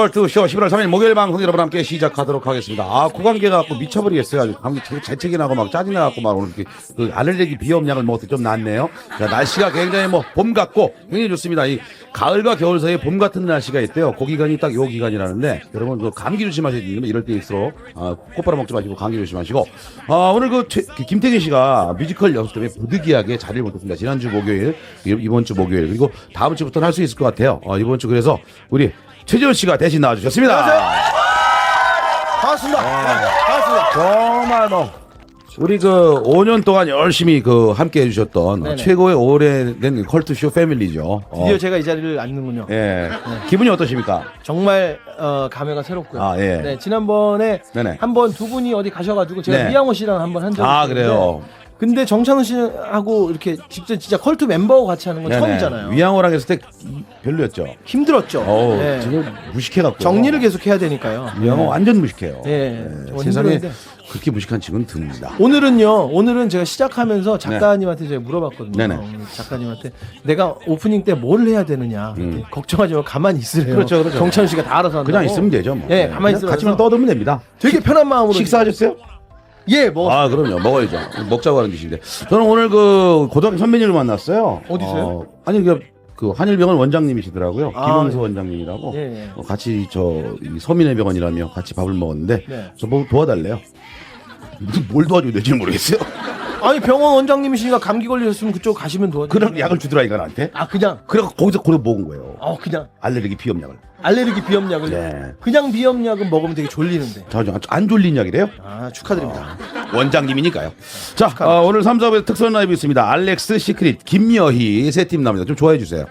컬투쇼 11월 3일 목요일 방송 여러분 함께 시작하도록 하겠습니다. 아, 구강계가 미쳐버리겠어요. 아주 감기 재채기 나고 막 짜증 나고 막 오늘 그 알레르기 비염약을 먹어서 좀 낫네요. 자, 날씨가 굉장히 봄 같고 굉장히 좋습니다. 이 가을과 겨울 사이에 봄 같은 날씨가 있대요. 그 기간이 딱 요 기간이라는데 여러분 그 감기 조심하셔야 됩니다. 이럴 때일수록 콧바람 먹지 마시고 감기 조심하시고 오늘 김태균 씨가 뮤지컬 연습 때문에 부득이하게 자리를 못했습니다. 지난주 목요일, 이번 주 목요일 그리고 다음 주부터는 할 수 있을 것 같아요. 이번 주 그래서 우리 최지훈 씨가 대신 나와주셨습니다. 반갑습니다. 반갑습니다. 정말 우리 5년 동안 열심히 함께 해주셨던 최고의 오래된 컬투쇼 패밀리죠. 드디어 제가 이 자리를 앉는군요. 예. 네. 기분이 어떠십니까? 정말 감회가 새롭고요. 예. 네, 지난번에 한번 두 분이 어디 가셔가지고 제가 미양호 씨랑 한번 한 적이 있는데 그래요. 근데 정찬우 씨하고 이렇게 직접 진짜 컬투 멤버하고 같이 하는 건 처음이잖아요. 위양호랑 했을 때 별로였죠. 힘들었죠. 네. 지금 무식해갖고 정리를 계속 해야 되니까요. 위양호 완전 무식해요. 네. 세상에 그렇게 무식한 친구는 드뭅니다. 오늘은 제가 시작하면서 작가님한테 제가 물어봤거든요. 네네. 작가님한테 내가 오프닝 때 뭘 해야 되느냐. 걱정하지 말고 가만히 있으래요. 그렇죠. 정찬우 씨가 다 알아서 한다고. 그냥 있으면 되죠. 뭐. 네, 가만히 있으면 같이 떠들면 됩니다. 되게 편한 마음으로. 식사하셨어요? 예, 그럼요. 먹어야죠. 먹자고 하는 짓인데. 저는 오늘 고등학교 선배님을 만났어요. 어디서요? 아니, 그 한일병원 원장님이시더라고요. 김홍수 원장님이라고. 예. 같이 이 서민의 병원이라며 같이 밥을 먹었는데 저 뭐 도와달래요. 뭘 도와줘야 될지 모르겠어요. 아니 병원 원장님이시니까 감기 걸리셨으면 그쪽 가시면 도와줘. 그런 약을 주더라 이간한테. 그냥. 그래서 거기서 먹은 거예요. 그냥. 알레르기 비염약을. 알레르기 비염약을. 네. 그냥 비염약은 먹으면 되게 졸리는데. 안 졸린 약이래요? 축하드립니다. 원장님이니까요. 자, 오늘 3, 4부에 특선 라이브 있습니다. 알렉스, 시크릿, 김여희 세 팀 나옵니다. 좀 좋아해 주세요.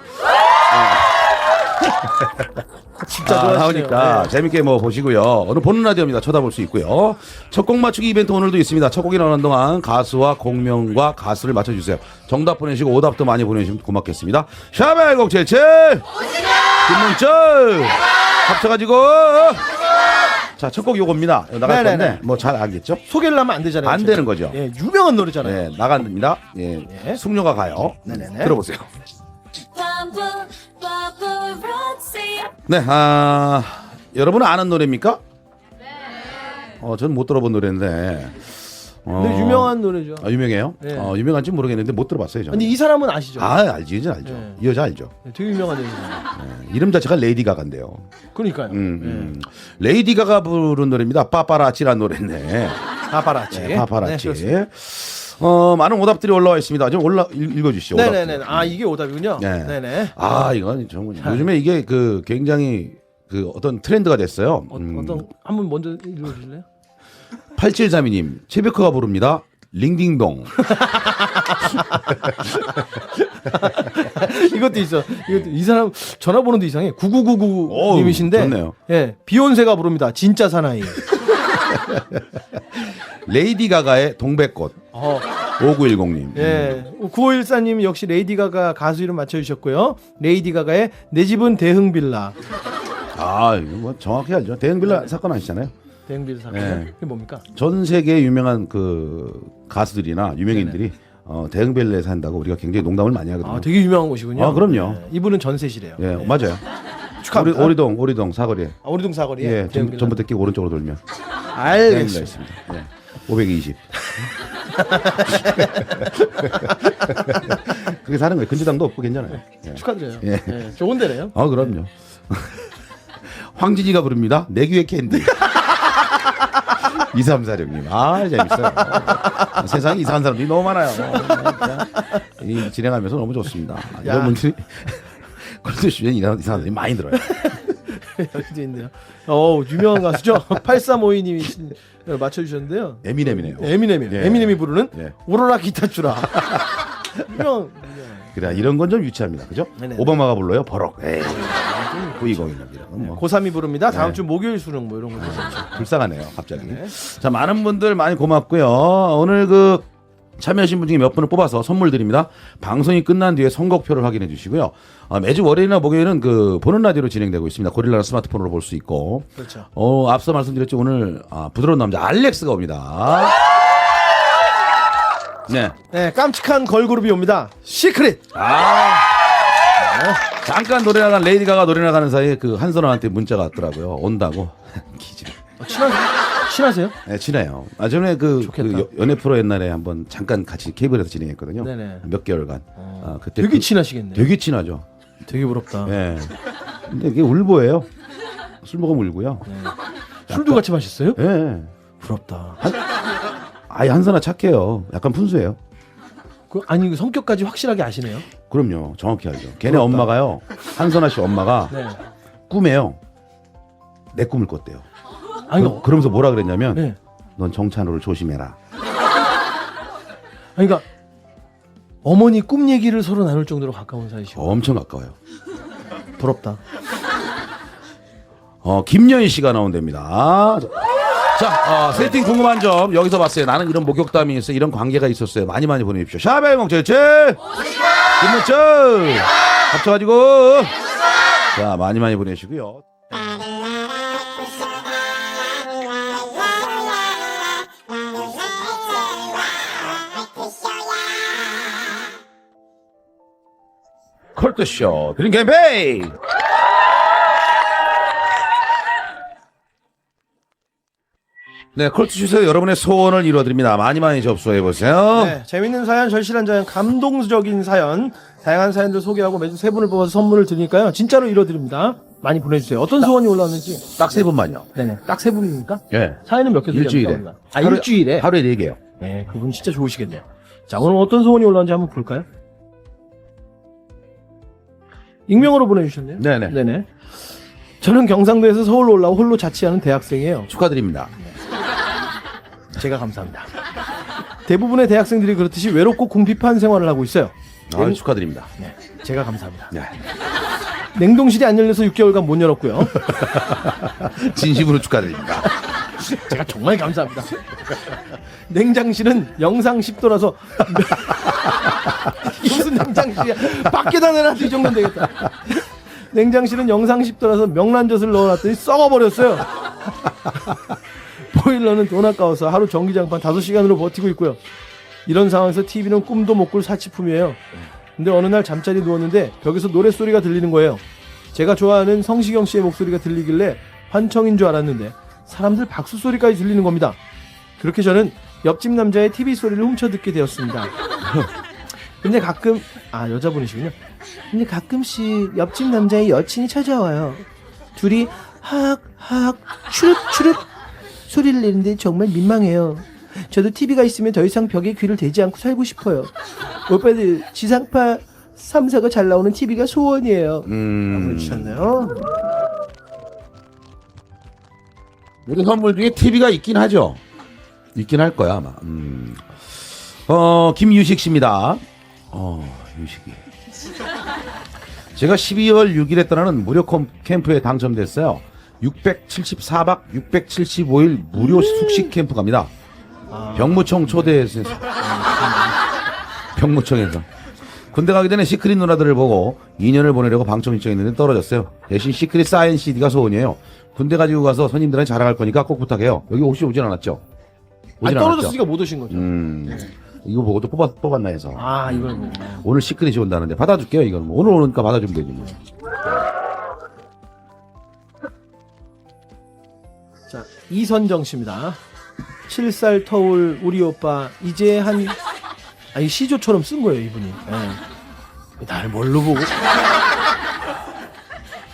진짜 좋아하시네요. 나오니까 재밌게 보시고요. 오늘 보는 라디오입니다. 쳐다볼 수 있고요. 첫 곡 맞추기 이벤트 오늘도 있습니다. 첫 곡이 나오는 동안 가수와 공명과 가수를 맞춰주세요. 정답 보내시고 오답도 많이 보내주시면 고맙겠습니다. 샤벨 1077 김문철 합쳐가지고 자, 첫 곡 요겁니다. 나갈 건데 잘 알겠죠? 소개를 하면 안 되잖아요. 안 되는 거죠. 예, 유명한 노래잖아요. 네, 나갑니다. 예, 숙녀가 가요. 네네네. 들어보세요. 네, 여러분은 아는 노래입니까? 네. 저는 못 들어본 노래인데. 근데 유명한 노래죠. 유명해요? 네. 유명한지 모르겠는데 못 들어봤어요, 저는. 근데 이 사람은 아시죠? 알지, 이제 알죠. 네. 이 여자 알죠. 네, 되게 유명한 노래잖아요. 이름 자체가 레이디 가가인데요. 그러니까요. 레이디 가가 부른 노래입니다. 빠빠라치라는 노래인데. 파파라치. 네, 파파라치. 네, 많은 오답들이 올라와 있습니다. 좀 읽어주시죠. 네네네. 이게 오답이군요. 네. 네네. 이건 정말 요즘에 이게 굉장히 어떤 트렌드가 됐어요. 어떤 한번 먼저 읽어주실래요? 8732님 최백호가 부릅니다. 링딩동. 이것도 있어. 이 사람 전화번호도 이상해. 9999님이신데. 좋네요. 예, 비욘세가 부릅니다. 진짜 사나이. 레이디 가가의 동백꽃. 5910님. 예, 9514님 역시 레이디 가가 가수 이름 맞춰주셨고요. 레이디 가가의 내 집은 대흥빌라. 이거 정확히 알죠. 대흥빌라 사건 아시잖아요. 대흥빌라 사건. 네. 그게 뭡니까? 전 세계 유명한 가수들이나 유명인들이 대흥빌라에 산다고 우리가 굉장히 농담을 많이 하거든요. 되게 유명한 곳이군요. 그럼요. 네, 이분은 전세시래요. 예, 맞아요. 축하합니다. 오리동 사거리에. 오리동 사거리에. 예, 전부터 끼고 오른쪽으로 돌면. 알겠습니다. 있습니다. 예. 520. 그게 사는 거예요. 근지당도 없고 괜찮아요. 예. 축하드려요. 예. 예, 좋은 데네요. 그럼요. 황진이가 부릅니다. 내 귀의 캔디. 2346님. 재밌어요. 세상에 이상한 사람들이 너무 많아요. 진행하면서 너무 좋습니다. 이런 분들이 컬투쇼에 이상한 사람들이 많이 들어요. 여기도 있네요. 유명한 가수죠. 8352님이 맞춰주셨는데요. 에미넴이네요. 에미넴이에요. 예. 에미넴이 부르는 예. 오로라 기타추라. 유명. 그래, 이런 건 좀 유치합니다. 그죠? 네네. 오바마가 불러요. 버럭. 에이. 9201입니다. 고3이 부릅니다. 다음 주 목요일 수능 이런 거. 불쌍하네요. 갑자기. 네. 자, 많은 분들 많이 고맙고요. 오늘 참여하신 분 중에 몇 분을 뽑아서 선물 드립니다. 방송이 끝난 뒤에 선곡표를 확인해 주시고요. 매주 월요일이나 목요일은 보는 라디오로 진행되고 있습니다. 고릴라는 스마트폰으로 볼 수 있고. 그렇죠. 앞서 말씀드렸죠. 오늘 부드러운 남자 알렉스가 옵니다. 네. 네, 깜찍한 걸그룹이 옵니다. 시크릿. 네. 잠깐 노래 나간 레이디 가가 노래 나가는 사이에 그 한선아한테 문자가 왔더라고요. 온다고. 기지를. 친하세요? 네, 친해요. 전에 그 좋겠다. 연애 프로 옛날에 한번 잠깐 같이 케이블에서 진행했거든요. 네네. 몇 개월간. 그때 되게 친하시겠네요. 되게 친하죠. 되게 부럽다. 예. 근데 이게 울보예요. 술 먹으면 울고요. 술도 같이 마셨어요? 예. 부럽다. 아예 한선아 착해요. 약간 분수해요. 아니 성격까지 확실하게 아시네요. 그럼요. 정확히 알죠. 걔네 부럽다. 엄마가요. 한선아 씨 엄마가 네. 꿈에요. 내 꿈을 꿨대요. 아니, 그러면서 뭐라 그랬냐면 네. 넌 정찬호를 조심해라. 아니, 그러니까 어머니 꿈 얘기를 서로 나눌 정도로 가까운 사이시고 엄청 가까워요. 부럽다. 김여희 씨가 나온답니다. 자, 세팅 궁금한 점 여기서 봤어요. 나는 이런 목욕담이 있어, 이런 관계가 있었어요. 많이 보내주십시오. 샤벨몽 제체 김문철 합쳐가지고 자 많이 보내시고요. 컬트쇼 드림 캠페인. 네, 컬트쇼에서 여러분의 소원을 이루어드립니다. 많이 접수해보세요. 네, 재밌는 사연, 절실한 사연, 감동적인 사연, 다양한 사연들 소개하고 매주 세 분을 뽑아서 선물을 드리니까요. 진짜로 이뤄드립니다. 많이 보내주세요. 어떤 소원이 올라왔는지. 딱 3분만요. 네네. 딱 세 분입니까? 예. 사연은 몇 개 일주일에. 소개합니까? 일주일에? 하루에 4개요. 네, 그분 진짜 좋으시겠네요. 자, 오늘 어떤 소원이 올라왔는지 한번 볼까요? 익명으로 보내주셨네요. 네네. 저는 경상도에서 서울로 올라와 홀로 자취하는 대학생이에요. 축하드립니다. 제가 감사합니다. 대부분의 대학생들이 그렇듯이 외롭고 궁핍한 생활을 하고 있어요. 축하드립니다. 네, 제가 감사합니다. 네. 냉동실이 안 열려서 6개월간 못 열었고요. 진심으로 축하드립니다. 제가 정말 감사합니다. 냉장실은 영상 10도라서 이게 무슨 냉장실이야. 밖에다 내놔도 이 정도는 되겠다. 냉장실은 영상 10도라서 명란젓을 넣어놨더니 썩어버렸어요. 보일러는 돈 아까워서 하루 전기장판 5시간으로 버티고 있고요. 이런 상황에서 TV는 꿈도 못 꿀 사치품이에요. 근데 어느 날 잠자리 누웠는데 벽에서 노랫소리가 들리는 거예요. 제가 좋아하는 성시경 씨의 목소리가 들리길래 환청인 줄 알았는데 사람들 박수 소리까지 들리는 겁니다. 그렇게 저는 옆집 남자의 TV 소리를 훔쳐듣게 되었습니다. 근데 가끔 여자분이시군요. 근데 가끔씩 옆집 남자의 여친이 찾아와요. 둘이 하악 추륵 소리를 내는데 정말 민망해요. 저도 TV가 있으면 더 이상 벽에 귀를 대지 않고 살고 싶어요. 오빠들 지상파 3사가 잘 나오는 TV가 소원이에요. 보내주셨네요. 우리 선물 중에 TV가 있긴 하죠. 있긴 할 거야 아마. 김유식 씨입니다. 유식이. 제가 12월 6일에 떠나는 무료 캠프에 당첨됐어요. 674박 675일 무료 숙식 캠프 갑니다. 병무청 초대해서 병무청에서 군대 가기 전에 시크릿 누나들을 보고 2년을 보내려고 방청 신청했는데 떨어졌어요. 대신 시크릿 사인 CD가 소원이에요. 군대 가지고 가서 손님들한테 자랑할 거니까 꼭 부탁해요. 여기 혹시 오진 않았죠? 떨어졌으니까 못 오신 거죠. 이거 보고 또 뽑았나 해서. 이걸 보고. 오늘 시크릿이 온다는데 받아줄게요. 이건 뭐. 오늘 오니까 받아주면 되지 뭐. 자, 이선정 씨입니다. 7살 터울 우리 오빠 이제 한 시조처럼 쓴 거예요 이분이. 네. 날 뭘로 보고?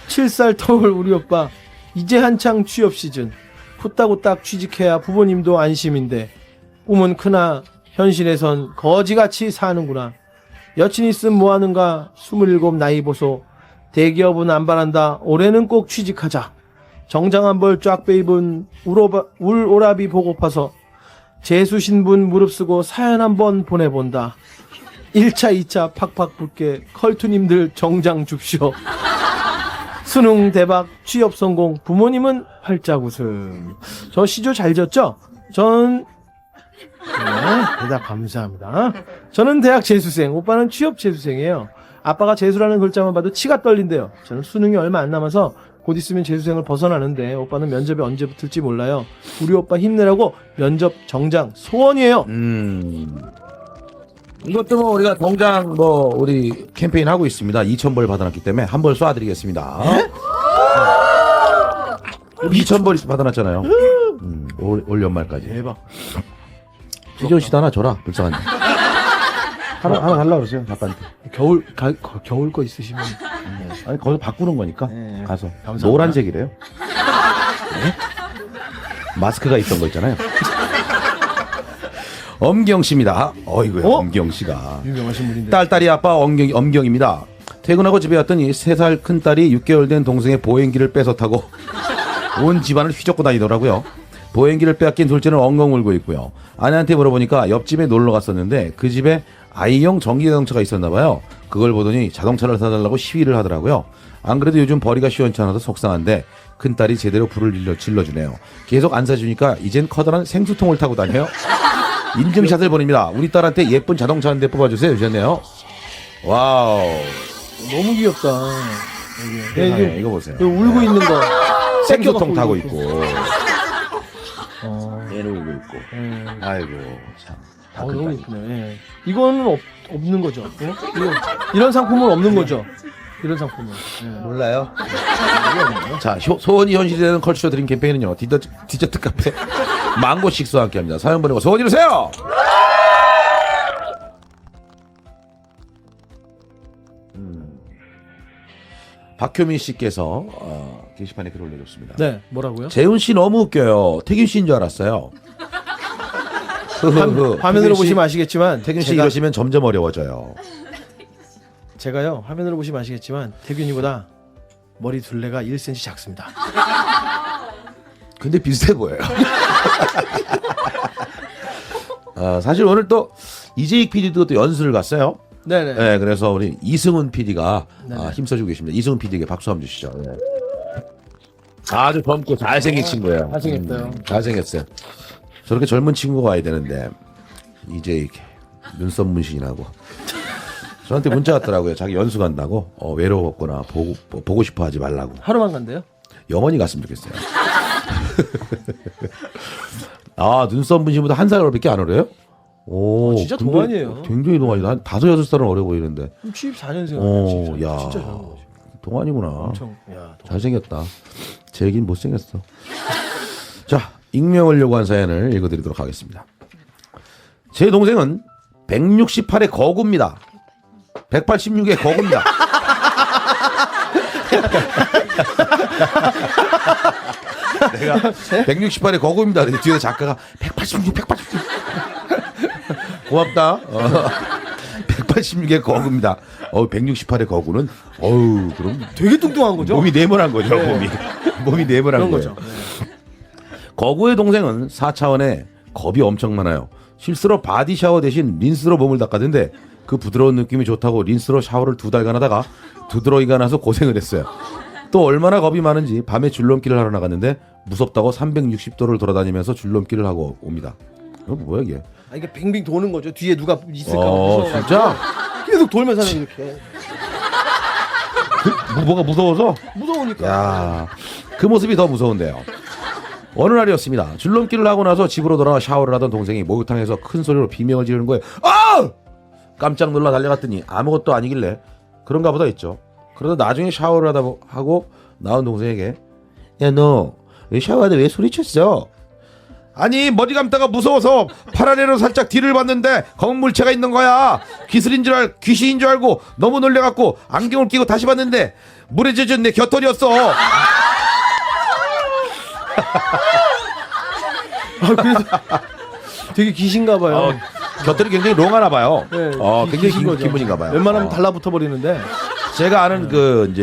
7살 터울 우리 오빠 이제 한창 취업 시즌. 후딱후딱 취직해야 부모님도 안심인데 꿈은 크나 현실에선 거지같이 사는구나. 여친 있음 뭐하는가 27 나이 보소. 대기업은 안 바란다. 올해는 꼭 취직하자. 정장 한 벌 쫙 빼입은 울 오라비 보고파서 재수 신분 무릅쓰고 사연 한번 보내본다. 1차 2차 팍팍 붙게 컬투님들 정장 줍쇼. 수능 대박 취업 성공 부모님은 활짝 웃음. 저 시조 잘 졌죠? 대답 감사합니다. 저는 대학 재수생, 오빠는 취업 재수생이에요. 아빠가 재수라는 글자만 봐도 치가 떨린대요. 저는 수능이 얼마 안 남아서 곧 있으면 재수생을 벗어나는데 오빠는 면접에 언제 붙을지 몰라요. 우리 오빠 힘내라고 면접 정장 소원이에요. 이것도 뭐 우리가 당장 뭐 우리 캠페인 하고 있습니다. 2,000벌 받아놨기 때문에 한 벌 쏴드리겠습니다. 2,000벌 받아놨잖아요. 올 연말까지. 대박. 시전 씨도 하나 줘라. 불쌍한데. 하나 달라 그러세요. 작가한테. 겨울 거 있으시면. 아니 거기서 바꾸는 거니까 네. 가서 감사합니다. 노란색이래요. 네? 마스크가 있던 거 있잖아요. 엄경 씨입니다. 어이구야. 엄경 씨가. 유명하신 분인데. 딸딸이 아빠 엄경입니다. 퇴근하고 집에 왔더니 3살 큰 딸이 6개월 된 동생의 보행기를 뺏어 타고 온 집안을 휘젓고 다니더라고요. 보행기를 빼앗긴 둘째는 엉엉 울고 있고요. 아내한테 물어보니까 옆집에 놀러 갔었는데 그 집에 아이용 전기자동차가 있었나 봐요. 그걸 보더니 자동차를 사달라고 시위를 하더라고요. 안 그래도 요즘 벌이가 시원찮아서 속상한데 큰딸이 제대로 불을 질러주네요. 계속 안 사주니까 이젠 커다란 생수통을 타고 다녀요. 인증샷을 보냅니다. 우리 딸한테 예쁜 자동차 한 대 뽑아주세요. 주셨네요. 와우. 너무 귀엽다. 세상에, 이거 보세요. 울고 있는 거. 생수통 뺏겨갖고 타고 울고 있고. 어. 얘는 울고 있고. 아이고 참. 다 너무 큰딸이. 이쁘네. 예. 이거는 없는 거죠. 예? 이런 상품은 없는 거죠. 이런 상품은. 예. 몰라요. 자, 소원이 현실이 되는 컬처 드림 캠페인은요. 디저트 카페 망고 식스와 함께합니다. 사연 보내고 소원 이루세요. 박효민 씨께서 게시판에 글 올려줬습니다. 네, 뭐라고요? 재훈 씨 너무 웃겨요. 태균 씨인 줄 알았어요. 화면으로 보시면 아시겠지만 태균 씨 제가- 이러시면 점점 어려워져요. 제가요 화면으로 보시면 아시겠지만 태균이보다 머리 둘레가 1cm 작습니다. 근데 비슷해 보여요. 사실 오늘 또 이재익 PD도 또 연수를 갔어요. 네네. 네, 그래서 우리 이승훈 PD가 네네. 힘써주고 계십니다. 이승훈 PD에게 박수 한번 주시죠. 네. 아주 젊고 잘생긴 친구예요. 잘생겼어요. 잘생겼어요. 저렇게 젊은 친구가 와야 되는데 이재익 눈썹 문신이나고 저한테 문자 왔더라고요. 자기 연수 간다고 외로웠거나 보고 싶어 하지 말라고. 하루만 간대요? 영원히 갔으면 좋겠어요. 눈썹 문신보다 한 살 어렵게 안 어려요? 오, 진짜 근데 동안이에요. 굉장히 동안이다. 한 5-6살은 어려 보이는데. 74년생. 야, 진짜 젊은 거지. 동안이구나. 엄청. 야, 잘생겼다. 제 얘기는 못생겼어. 자, 익명을 요구한 사연을 읽어드리도록 하겠습니다. 제 동생은 168의 거구입니다. 186의 거구입니다. 내가 168의 거구입니다. 근데 뒤에 작가가 186. 고맙다. 186의 거구입니다. 168의 거구는 그럼 되게 뚱뚱한 거죠? 몸이 네모난 거죠. 네. 몸이 네모난 그런 거죠. 거죠. 거구의 동생은 4차원에 겁이 엄청 많아요. 실수로 바디 샤워 대신 린스로 몸을 닦았는데 그 부드러운 느낌이 좋다고 린스로 샤워를 2달간 하다가 두드러기가 나서 고생을 했어요. 또 얼마나 겁이 많은지 밤에 줄넘기를 하러 나갔는데 무섭다고 360도를 돌아다니면서 줄넘기를 하고 옵니다. 이거 뭐야 이게? 이게 빙빙 도는 거죠. 뒤에 누가 있을까 무서워가지고. 진짜? 계속 돌면서 하는 이렇게. 뭐가 무서워서? 무서우니까. 야, 그 모습이 더 무서운데요. 어느 날이었습니다. 줄넘기를 하고 나서 집으로 돌아와 샤워를 하던 동생이 목욕탕에서 큰 소리로 비명을 지르는 거예요. 아! 깜짝 놀라 달려갔더니 아무것도 아니길래 그런가 보다 했죠. 그러다 나중에 샤워를 하고 나온 동생에게 야, 너 왜 샤워하다 왜 소리쳤어? 아니, 머리 감다가 무서워서 팔 아래로 살짝 뒤를 봤는데 검은 물체가 있는 거야. 귀신인 줄 알고 너무 놀래갖고 안경을 끼고 다시 봤는데 물에 젖은 내 곁털이었어. 그래서 되게 기신가 봐요. 곁털이 굉장히 롱하나 봐요. 네, 굉장히 기신 거죠. 기분인가 봐요. 웬만하면 달라붙어 버리는데. 제가 아는 그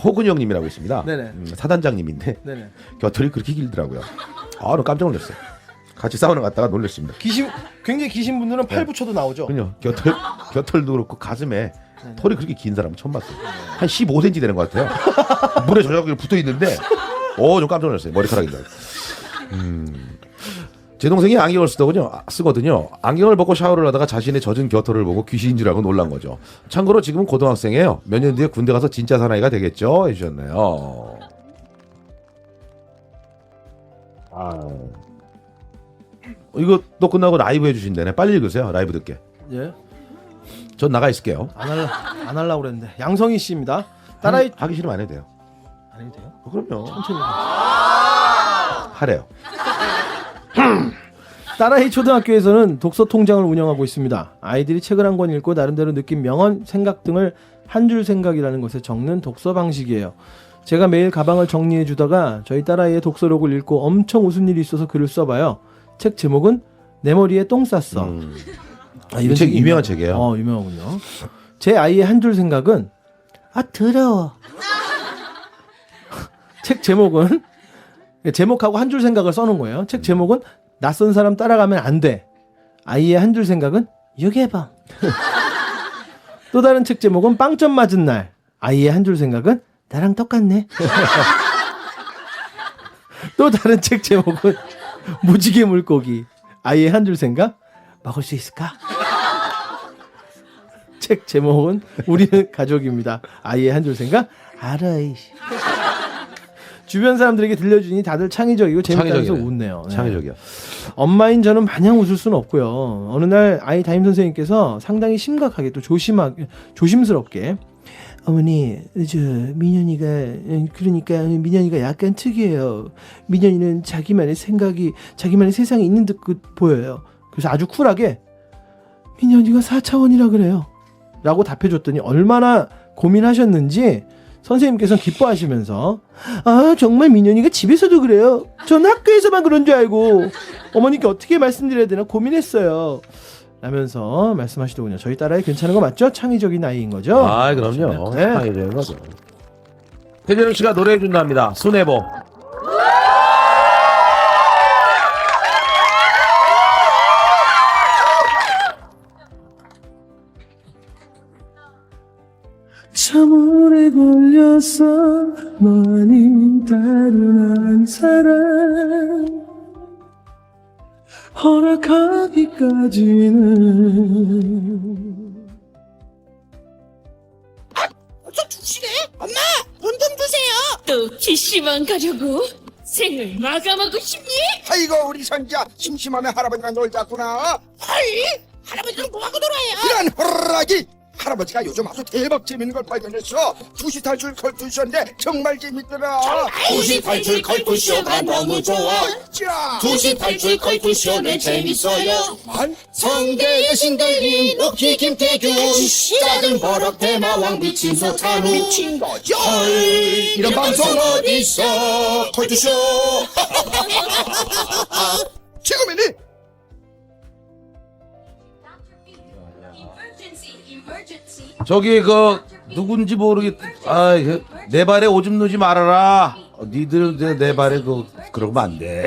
호근 형님이라고 있습니다. 네네. 사단장님인데 네네. 겨털이 그렇게 길더라고요. 나 깜짝 놀랐어요. 같이 사우나 갔다가 놀랐습니다. 굉장히 기신 분들은 팔 붙여도 나오죠. 그럼요. 겨털도 그렇고 가슴에 털이 그렇게 긴 사람 처음 봤어요. 한 15cm 되는 것 같아요. 물에 저녁에 붙어 있는데, 좀 깜짝 놀랐어요. 머리카락인 줄 알고. 제 동생이 안경을 쓰거든요. 안경을 벗고 샤워를 하다가 자신의 젖은 겨털을 보고 귀신인 줄 알고 놀란 거죠. 참고로 지금은 고등학생이에요. 몇 년 뒤에 군대 가서 진짜 사나이가 되겠죠? 해주셨네요. 이거 또 끝나고 라이브 해주신다네. 빨리 읽으세요. 라이브 듣게. 예. 전 나가 있을게요. 안 하려고 그랬는데. 양성희 씨입니다. 딸아이 하기 싫으면 안 해도 돼요. 안 해도 돼요? 그럼요. 천천히. 하래요. 딸아이 초등학교에서는 독서 통장을 운영하고 있습니다. 아이들이 책을 한 권 읽고 나름대로 느낀 명언, 생각 등을 한 줄 생각이라는 것에 적는 독서 방식이에요. 제가 매일 가방을 정리해 주다가 저희 딸아이의 독서록을 읽고 엄청 웃은 일이 있어서 글을 써봐요. 책 제목은 내 머리에 똥 쌌어. 이 책 유명한 책이에요. 유명하군요. 제 아이의 한 줄 생각은 더러워. 책 제목은 제목하고 한 줄 생각을 써놓은 거예요. 책 제목은 낯선 사람 따라가면 안 돼. 아이의 한 줄 생각은 유괴범. 또 다른 책 제목은 빵점 맞은 날. 아이의 한 줄 생각은 나랑 똑같네. 또 다른 책 제목은 무지개 물고기. 아이의 한 줄 생각 먹을 수 있을까? 책 제목은 우리는 가족입니다. 아이의 한 줄 생각 알아. 이씨. 주변 사람들에게 들려주니 다들 창의적이고 재밌다면서 웃네요. 네. 창의적이야. 엄마인 저는 마냥 웃을 수는 없고요. 어느 날 아이 담임 선생님께서 상당히 심각하게 또 조심스럽게 어머니, 저 민현이가 그러니까 민현이가 약간 특이해요. 민현이는 자기만의 생각이 자기만의 세상에 있는 듯 보여요. 그래서 아주 쿨하게 민현이가 4차원이라 그래요. 라고 답해줬더니 얼마나 고민하셨는지 선생님께서는 기뻐하시면서 정말 민현이가 집에서도 그래요. 전 학교에서만 그런 줄 알고 어머니께 어떻게 말씀드려야 되나 고민했어요. 라면서 말씀하시더군요. 저희 딸아이 괜찮은 거 맞죠? 창의적인 아이인 거죠? 그럼요. 네. 창의적인 거죠. 최재령 씨가 노래해 준답니다. 순애보. 참을에 걸려서 너 아닌 다른 한 사람 허락하기까지는 좀 주시래? 엄마, 돈 좀 주세요. 또 PC방 가려고? 생을 마감하고 싶니? 아이고, 우리 선자 심심하면 할아버지랑 놀자꾸나. 헐, 할아버지랑 뭐하고 놀아요? 이런 호락이. 할아버지가 요즘 아주 대박 재밌는 걸 발견했어. 2시 탈출 컬투쇼인데 정말 재밌더라. 2시 탈출 컬투쇼가 너무 좋아. 자, 2시 탈출 컬투쇼는 재밌어요. 성대의 신들린 오키 김태균 작은 버럭 대마왕 미친 소찬우 미친 거죠? 헐 이런 방송 어딨어 컬투쇼 지금이니? 저기 누군지 모르겠. 내 발에 오줌 누지 말아라. 니들 내 발에 그러면 안 돼.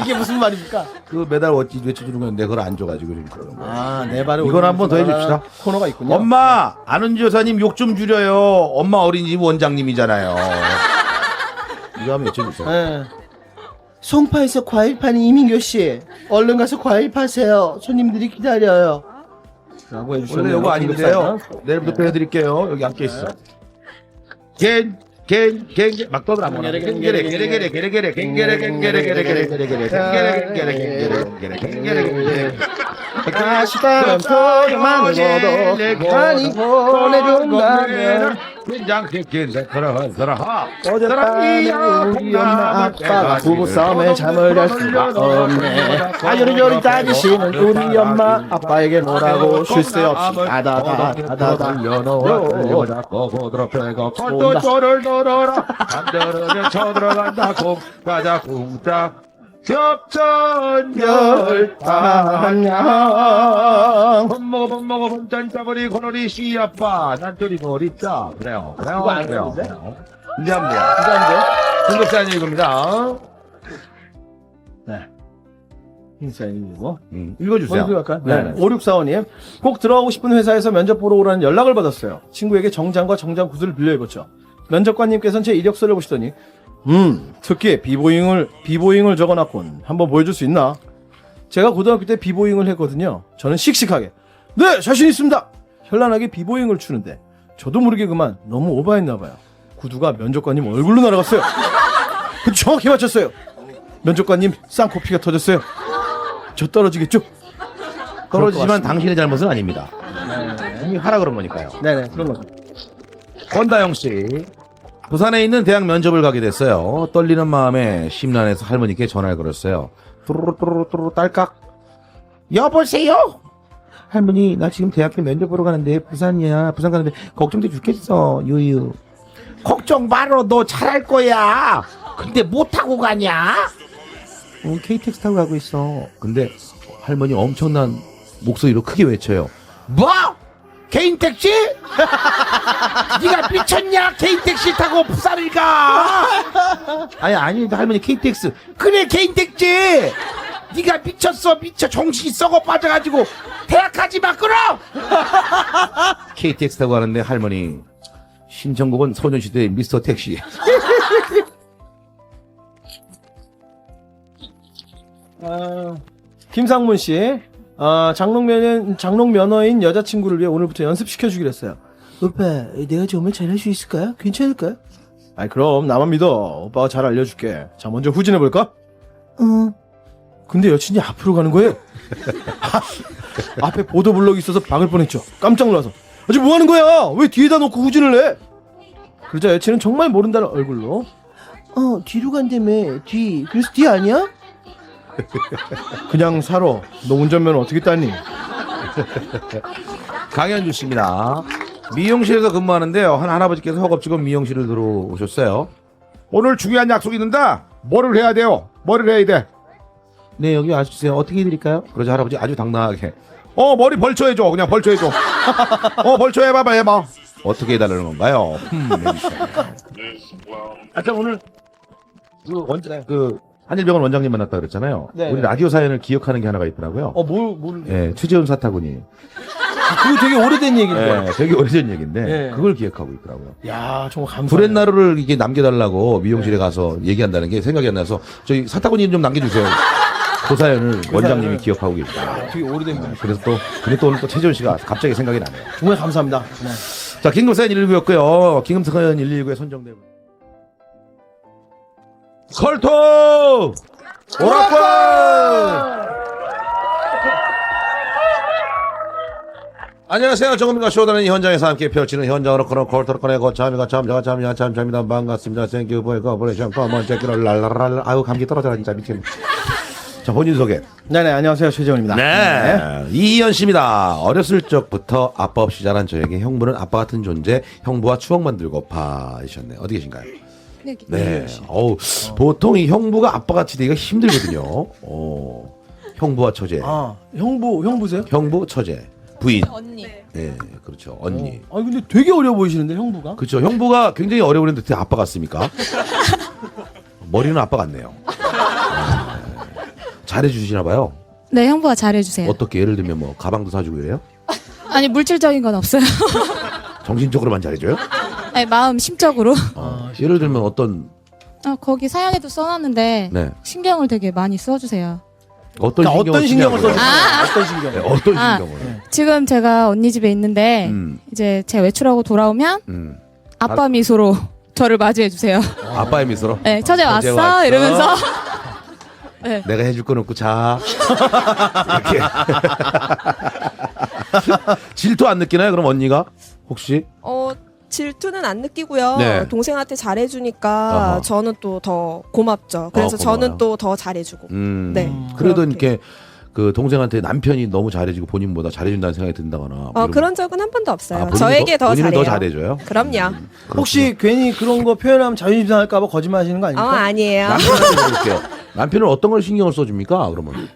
이게 무슨 말입니까? 매달 외쳐주는 건데 그걸 안 줘가지고 지금 그러는 거야. 내 발에 이건 한번 더 해줍시다. 코너가 있군요. 엄마, 아는지 여사님 욕 좀 줄여요. 엄마 어린이집 원장님이잖아요. 이거 한번 외쳐주세요. 네. 송파에서 과일 파는 이민교 씨, 얼른 가서 과일 파세요. 손님들이 기다려요. 라고 해주셨네요. 원래 이거 아닌데요. 내일부터 해드릴게요. 여기 앉게 있어. 막 떠들어. 아쉽다면 소리만으로도 많이 보내준다면 어젯밤에 우리 엄마 아빠가 부부싸움에 잠을 잘 수가 없네. 요리조리 따지시는 우리 엄마 아빠에게 뭐라고 쉴 새 없이 다다다다다 를 놀아라. 안 들으면 쳐들어간다고 가자 쿵짝 겹천결단양 밥 먹어 짠짜버리 고놀이 씨아빠 난돌이 머리짜 그래요. 이제 합니다. 중독사님 읽습니다. 네. 인사이고 읽어주세요. 네. 5645님 꼭 들어가고 싶은 회사에서 면접 보러 오라는 연락을 받았어요. 친구에게 정장과 정장 구두를 빌려 입었죠. 면접관님께서는 제 이력서를 보시더니 특히 비보잉을 적어놨군. 한번 보여줄 수 있나? 제가 고등학교 때 비보잉을 했거든요. 저는 씩씩하게 네 자신 있습니다. 현란하게 비보잉을 추는데 저도 모르게 그만 너무 오버했나봐요. 구두가 면접관님 얼굴로 날아갔어요. 근데 정확히 맞췄어요. 면접관님 쌍코피가 터졌어요. 저 떨어지겠죠? 떨어지지만 당신의 잘못은 아닙니다. 이미 하라 그런 거니까요. 네네, 그런 거죠. 권다영 씨. 부산에 있는 대학 면접을 가게 됐어요. 떨리는 마음에 심란해서 할머니께 전화를 걸었어요. 뚜루루뚜루뚜루 딸깍. 여보세요? 할머니, 나 지금 대학교 면접 보러 가는데 부산이야. 부산 가는데 걱정돼 죽겠어. 유유. 걱정 말어. 너 잘할 거야. 근데 뭐 타고 가냐? KTX 타고 가고 있어. 근데 할머니 엄청난 목소리로 크게 외쳐요. 뭐? 개인 택시? 네가 미쳤냐? 개인 택시 타고 부산을 가? 아니 할머니 KTX. 그래 개인 택시. 네가 미쳤어 정신이 썩어 빠져가지고 대학 가지 마 그럼. KTX 타고 가는데 할머니 신청곡은 소녀시대의 미스터 택시. 김상문 씨, 장롱 면허인 여자친구를 위해 오늘부터 연습시켜주기로 했어요. 오빠, 내가 정말 잘할 수 있을까요? 괜찮을까요? 아이, 그럼 나만 믿어. 오빠가 잘 알려줄게. 자, 먼저 후진해볼까? 근데 여친이 앞으로 가는 거예요. 앞에 보도블록이 있어서 박을 뻔했죠. 깜짝 놀라서. 지금 뭐 하는 거야? 왜 뒤에다 놓고 후진을 해? 그러자 여친은 정말 모른다는 얼굴로 뒤로 간다며. 뒤. 그래서 뒤 아니야? 그냥 살아. 너 운전면허 어떻게 땄니? 강현주 씨입니다. 미용실에서 근무하는데요. 한 할아버지께서 허겁지겁 미용실을 들어오셨어요. 오늘 중요한 약속이 있는데 뭐를 해야 돼요? 뭐를 해야 돼? 네, 여기 와주세요. 어떻게 해드릴까요? 그러자 할아버지 아주 당당하게 머리 벌초해줘. 그냥 벌초해줘. 벌초 해봐. 어떻게 해달라는 건가요? 아까 오늘 한일병원 원장님 만났다 그랬잖아요. 네. 우리 라디오 사연을 기억하는 게 하나가 있더라고요. 뭘? 예, 최재훈 사타구니. 그거 되게 오래된 얘기인데. 예, 되게 오래된 얘기인데 네. 그걸 기억하고 있더라고요. 야, 정말 감사해요. 브렛나루를 이게 남겨달라고 미용실에 가서 얘기한다는 게 생각이 안 나서 저희 사타구니 좀 남겨주세요. 그 사연을 원장님이 기억하고 계십니다. 되게 오래된 분. 그래서 근데 또 오늘 또 최재훈 씨가 갑자기 생각이 나네요. 정말 감사합니다. 네. 자, 긴급사연 119였고요. 긴급사연 119에 선정되고. 컬토! 오락관! 안녕하세요. 정은민과 쇼다는 현장에서 함께 펼치는 현장으로 그런 컬토를 거참입니다. 반갑습니다. 땡큐 보이 거버레이션 커먼 제끼를 랄랄랄. 아유, 감기 떨어져라 진짜 미치겠네. 자, 본인 소개. 네네, 안녕하세요. 최재원입니다. 네. 이희연 씨입니다. 어렸을 적부터 아빠 없이 자란 저에게 형부는 아빠 같은 존재, 형부와 추억 만들고 파이셨네. 어디 계신가요? 네. 보통 이 형부가 아빠같이 되기가 힘들거든요. 형부와 처제. 형부세요? 형부, 처제. 부인. 언니. 네, 그렇죠. 언니. 근데 되게 어려 보이시는데, 형부가? 그렇죠. 형부가 굉장히 어려 보이는데 되게 아빠 같습니까? 머리는 아빠 같네요. 잘해주시나 봐요. 네, 형부가 잘해주세요. 어떻게 예를 들면 뭐 가방도 사주고 이래요? 아니, 물질적인 건 없어요. 정신적으로만 잘해줘요? 아니, 마음, 심적으로. 예를 들면 어떤 거기 사연에도 써놨는데 네. 신경을 되게 많이 써주세요. 어떤 그러니까 신경을 어떤 신경을 쓰냐고요? 어떤 신경? 네, 어떤 아. 신경을? 지금 제가 언니 집에 있는데 이제 제가 외출하고 돌아오면 아빠 미소로 저를 맞이해주세요. 아빠의 미소로? 네, 처제 처제 왔어? 왔어? 이러면서. 네. 내가 해줄 건 없고 자. 이렇게. 질투 안 느끼나요? 그럼 언니가 혹시? 질투는 안 느끼고요. 네. 동생한테 잘해주니까 아하. 저는 또 더 고맙죠. 그래서 고마워요. 저는 또 더 잘해주고. 네. 그래도 그렇게. 이렇게 그 동생한테 남편이 너무 잘해주고 본인보다 잘해준다는 생각이 든다거나. 뭐 이런 그런 적은 한 번도 없어요. 본인이 저에게 더 본인은 잘해요. 더 잘해줘요? 그럼요. 혹시 괜히 그런 거 표현하면 자존심 상할까봐 거짓말 하시는 거 아닙니까? 아니에요. 남편한테 물어볼게요. 남편은 어떤 걸 신경을 써줍니까? 그러면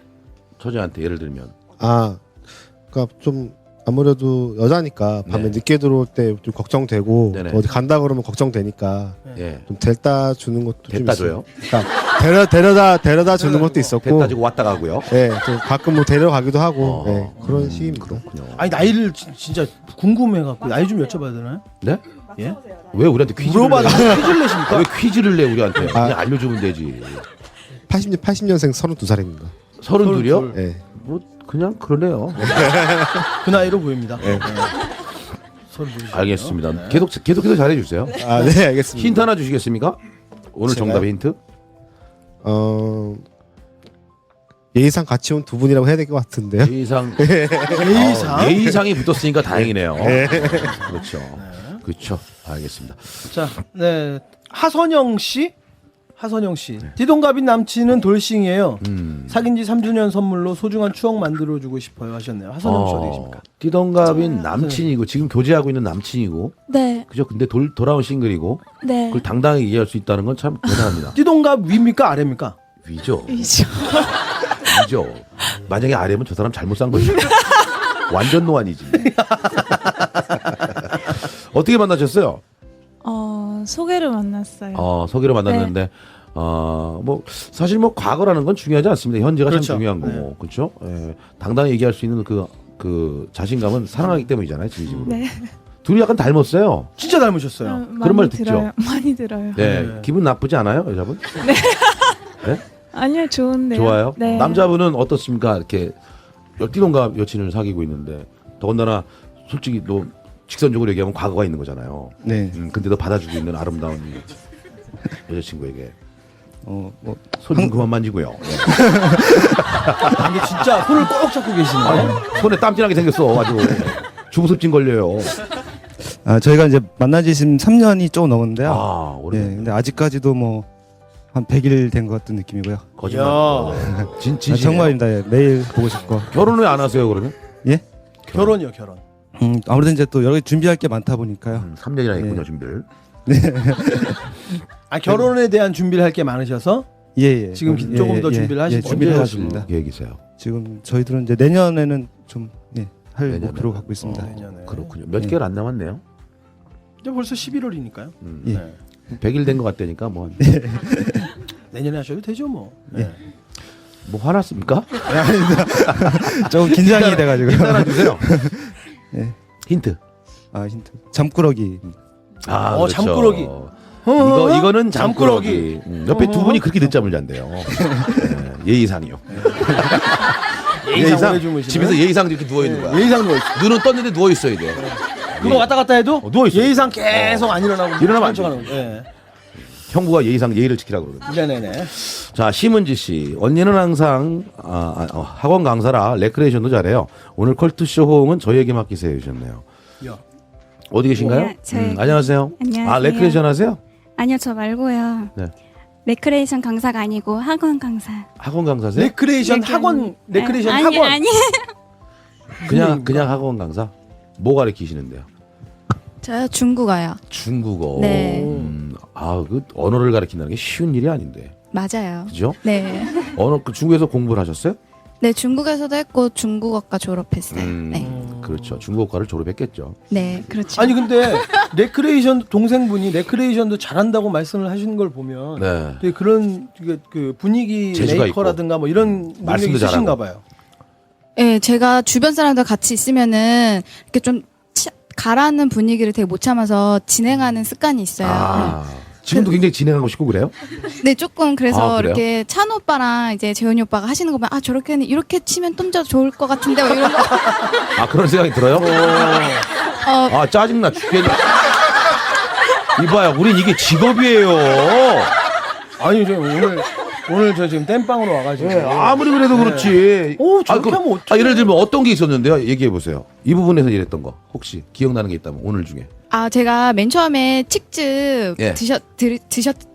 처제한테 예를 들면. 그러니까 좀 아무래도 여자니까 밤에 네. 늦게 들어올 때 좀 걱정되고 네네. 어디 간다 그러면 걱정되니까 예. 좀 데려다 주는 것도 좀 데려다 있어요. 줘요? 그러니까 데려다 주는 것도 있었고, 데려다 주고 왔다 가고요. 네, 좀 가끔 뭐 데려가기도 하고, 어. 네, 그런 식입니다. 그렇군요. 아니, 나이를 진짜 궁금해갖고 나이 좀 여쭤봐도 되나요? 네? 예? 왜 우리한테 퀴즈를 물어봐도 내? 퀴즈를 내십니까? 왜 퀴즈를 내 우리한테? 그냥 알려주면 되지. 80년생 32살입니다. 32이요? 네. 뭐 그냥 그러네요. 그 나이로 보입니다. 네. 서로 보이시죠? 알겠습니다. 계속해서 잘해주세요. 네, 알겠습니다. 힌트 하나 주시겠습니까? 오늘 제가요? 정답의 힌트? 예의상 같이 온 두 분이라고 해야 될 것 같은데요. 예의상 예의상? 예의상이 붙었으니까 다행이네요. 그렇죠. 그렇죠. 알겠습니다. 자, 네. 하선영 씨. 띠동갑인 남친은 돌싱이에요. 사귄 지 3주년 선물로 소중한 추억 만들어주고 싶어요 하셨네요. 하선영 씨 어디 계십니까? 띠동갑인 남친이고 지금 교제하고 있는 남친이고 네, 그죠? 근데 돌아온 싱글이고 네. 그걸 당당하게 얘기할 수 있다는 건 참 대단합니다. 띠동갑 위입니까 아래입니까? 위죠. 이죠. 위죠. 만약에 아래면 저 사람 잘못 산 거죠. 완전 노안이지. 어떻게 만나셨어요? 소개로 만났어요. 소개로 만났는데 뭐 사실 뭐 과거라는 건 중요하지 않습니다. 현재가 그렇죠. 참 중요한 거고, 그렇죠? 예, 당당히 얘기할 수 있는 그 자신감은 사랑하기 때문이잖아요, 진심으로. 네. 둘이 약간 닮았어요. 진짜 닮으셨어요. 그런 말 듣죠? 들어요. 많이 들어요. 네, 네. 기분 나쁘지 않아요, 여자분? 네? 아니요, 좋은데요. 좋아요. 네. 남자분은 어떻습니까? 이렇게 띠동갑 여친을 사귀고 있는데 더군다나 솔직히 너 직선적으로 얘기하면 과거가 있는 거잖아요. 네. 근데도 받아주고 있는 아름다운 여자친구에게 뭐 손 좀 그만 만지고요. 네. 이게 진짜 손을 꼭 잡고 계시네. 손에 땀진하게 생겼어. 아주 주부습진 걸려요. 저희가 이제 만난 지 지금 3년이 조금 넘었는데요. 아, 오래. 네, 근데 아직까지도 뭐 한 100일 된 것 같은 느낌이고요. 거짓말. 진짜 정말입니다. 예, 매일 보고 싶고. 결혼을 왜 안 하세요 그러면? 예? 결혼이요, 결혼. 아무래도 이제 또 여러 개 준비할 게 많다 보니까요. 3년이나 했군요, 네. 준비를. 결혼에 대한 준비를 할 게 많으셔서 예. 지금 조금 더 준비를 하시고 준비를 언제 하십니다. 하실 계획이세요? 지금 저희들은 이제 내년에는 좀 할 내년에. 목표로 갖고 있습니다. 내년에. 그렇군요. 몇 개월 안 남았네요. 이제 벌써 11월이니까요. 예. 네. 100일 된 것 같다니까 뭐. 내년에 하셔도 되죠, 뭐. 네. 뭐 화났습니까? 조금 긴장이 돼가지고. 힌트 하나 주세요. 네. 힌트. 힌트. 잠꾸러기. 그렇죠. 잠꾸러기. 이거는 잠꾸러기. 옆에 두 분이 그렇게 늦잠을 잔대요. 네, 예의상이요. 예의상 오래 주무시나요? 집에서 예의상 이렇게 누워 있는 거야. 예의상 누워 있어. 눈은 떴는데 누워 있어야 돼. 그거 왔다 갔다 해도 누워 있어. 예의상 계속 안 일어나고 일어나면 안 돼. 척하는 거예요. 네. 형부가 예의상 예의를 지키라고 그러거든. 네네네. 자, 심은지 씨. 언니는 항상 학원 강사라 레크레이션도 잘해요. 오늘 컬투쇼 호응은 저희에게 맡기세요 해주셨네요. 야. 어디 계신가요? 네, 저희- 안녕하세요. 안녕하세요. 레크레이션 하세요? 아니요, 저 말고요. 네. 레크레이션 강사가 아니고 학원 강사. 학원 강사세요? 레크레이션 학원, 레크레이션 아니, 학원. 아니. 그냥 학원 강사? 뭐 가르치시는데요? 저요 중국어요. 중국어. 네. 그 언어를 가르친다는 게 쉬운 일이 아닌데. 맞아요. 그죠? 네. 중국에서 공부를 하셨어요? 네, 중국에서도 했고 중국어과 졸업했어요. 네. 그렇죠. 중국어과를 졸업했겠죠. 네, 그렇죠. 아니 근데 레크레이션 동생분이 레크레이션도 잘한다고 말씀을 하시는 걸 보면 네. 되게 그런 그 분위기 재주가 메이커라든가 뭐 이런 능력이 말씀도 있으신가 잘하고. 봐요. 네, 제가 주변 사람들 같이 있으면은 이렇게 좀 가라앉는 분위기를 되게 못 참아서 진행하는 습관이 있어요. 지금도 굉장히 진행하고 싶고 그래요? 네, 조금 그래서 그래요? 이렇게 찬 오빠랑 이제 재훈이 오빠가 하시는 거 보면 저렇게는 이렇게 치면 좀 더 좋을 것 같은데 뭐 이런 거. 그런 생각이 들어요? 짜증나 죽겠네. 이봐요, 우린 이게 직업이에요. 아니 저 오늘 저 지금 땜빵으로 와가지고 아무리 그래도 그렇지. 저렇게 하면 어떡해. 예를 들면 어떤 게 있었는데요? 얘기해 보세요. 이 부분에서 이랬던 거 혹시 기억나는 게 있다면 오늘 중에. 제가 맨 처음에 칡즙 예.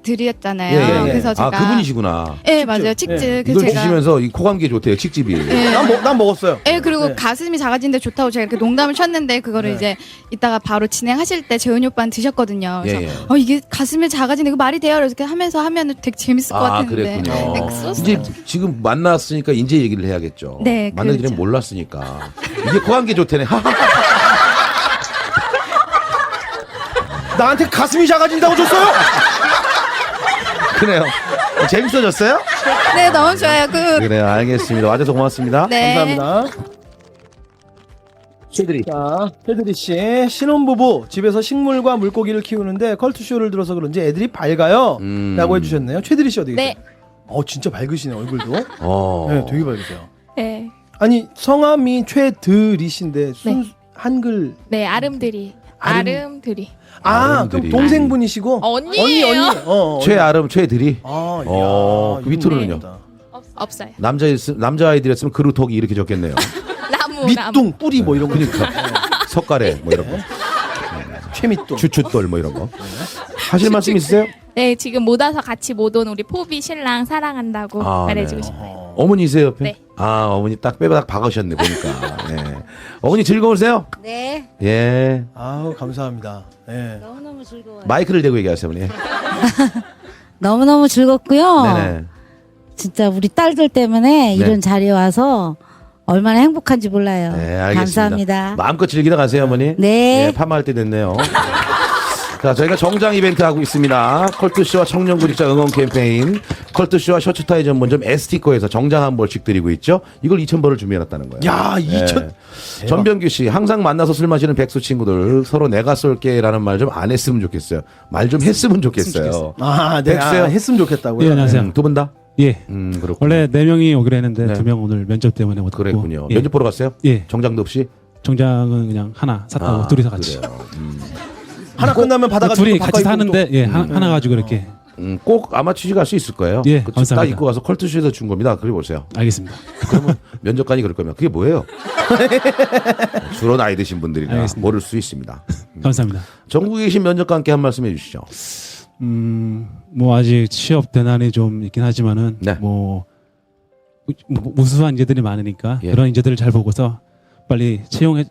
드렸잖아요. 그래서 제가 그분이시구나. 네, 맞아요. 칡즙. 예. 그래서 이걸 제가 드시면서 이 코 감기에 좋대요, 칡즙이. 예. 난 먹었어요. 예, 그리고 네. 가슴이 작아지는데 좋다고 제가 이렇게 농담을 쳤는데 그거를 네. 이제 이따가 바로 진행하실 때 재훈이 오빠는 드셨거든요. 그래서 예. 이게 가슴이 작아지는 거 말이 돼요. 이렇게 하면서 하면은 되게 재밌을 것 같은데. 그랬군요. 네, 썼어요. 이제 지금 만났으니까 이제 얘기를 해야겠죠. 네, 만나기 전에 그렇죠. 몰랐으니까. 이게 코 감기에 좋대네. 나한테 가슴이 작아진다고 줬어요? 그래요. 재밌어졌어요? 네, 너무 좋아요. 그래요. 알겠습니다. 와줘서 고맙습니다. 네. 감사합니다. 최들이. 자, 최드리 씨 신혼부부 집에서 식물과 물고기를 키우는데 컬투쇼를 들어서 그런지 애들이 밝아요. 라고 해주셨네요. 최드리 씨 어디 계세요? 네. 진짜 밝으시네 얼굴도. 네, 되게 밝으세요. 네. 아니 성함이 최드리 씨인데 한글. 네, 아름드리. 아름드리. 그럼 아름드리. 동생분이시고 언니예요. 언니. 최아름, 최들이. 야, 그 밑으로는요? 없어요. 남자아이들이었으면 그루톡이 이렇게 적겠네요. 나무. 밑둥, 뿌리 뭐 이런 거. 그러니까 석가래 뭐 이런 거. 최밑둥. 주춧돌 뭐 이런 거. 하실 말씀 있으세요? 네, 지금 못 와서 같이 못 온 우리 포비 신랑 사랑한다고 말해주고 네. 싶어요. 어머니세요 옆에? 네. 아 어머니 딱 빼바닥 박으셨네 보니까. 네. 어머니 즐거우세요? 네. 예. 아우 감사합니다. 예. 너무너무 즐거워요. 마이크를 대고 얘기하세요 어머니. 너무너무 즐겁고요. 네네. 진짜 우리 딸들 때문에 이런 자리에 와서 얼마나 행복한지 몰라요. 네, 알겠습니다. 감사합니다. 마음껏 즐기다 가세요, 어머니. 네. 예, 파마할 때 됐네요. 자, 저희가 정장 이벤트 하고 있습니다. 컬투쇼와 청년 구직자 응원 캠페인, 컬투쇼와 셔츠 타이 전문점 에스티코에서 정장 한 벌씩 드리고 있죠. 이걸 2,000벌을 준비해놨다는 거예요. 야, 2,000. 전병규 씨, 항상 만나서 술 마시는 백수 친구들 서로 내가 쏠게라는 말 좀 안 했으면 좋겠어요. 말 좀 했으면 좋겠어요. 아, 네. 백수요? 했으면 좋겠다고요. 예, 안녕하세요. 두 분 다? 예. 그렇군요. 원래 4명이 오기로 했는데 네. 2명 오늘 면접 때문에 못 갔고. 그랬군요. 예. 면접 보러 갔어요? 예. 정장도 없이? 정장은 그냥 하나 샀다고 둘이서 같이. 그래요. 하나 끝나면 받아가지고 둘이 또 같이 바꿔 입고 사는데 또. 예, 하나 가지고 이렇게. 꼭 아마 취직할 수 있을 거예요. 예, 딱 감사합니다. 입고 가서 컬투쇼에서 준 겁니다. 그래 보세요. 알겠습니다. 그러면 면접관이 그럴 거면 그게 뭐예요? 주로 나이 드신 분들이라 알겠습니다. 모를 수 있습니다. 감사합니다. 전국에 계신 면접관께 한 말씀 해주시죠. 뭐 아직 취업 대난이 좀 있긴 하지만은 네. 뭐 무수한 인재들이 많으니까 예. 그런 인재들을 잘 보고서 빨리 채용해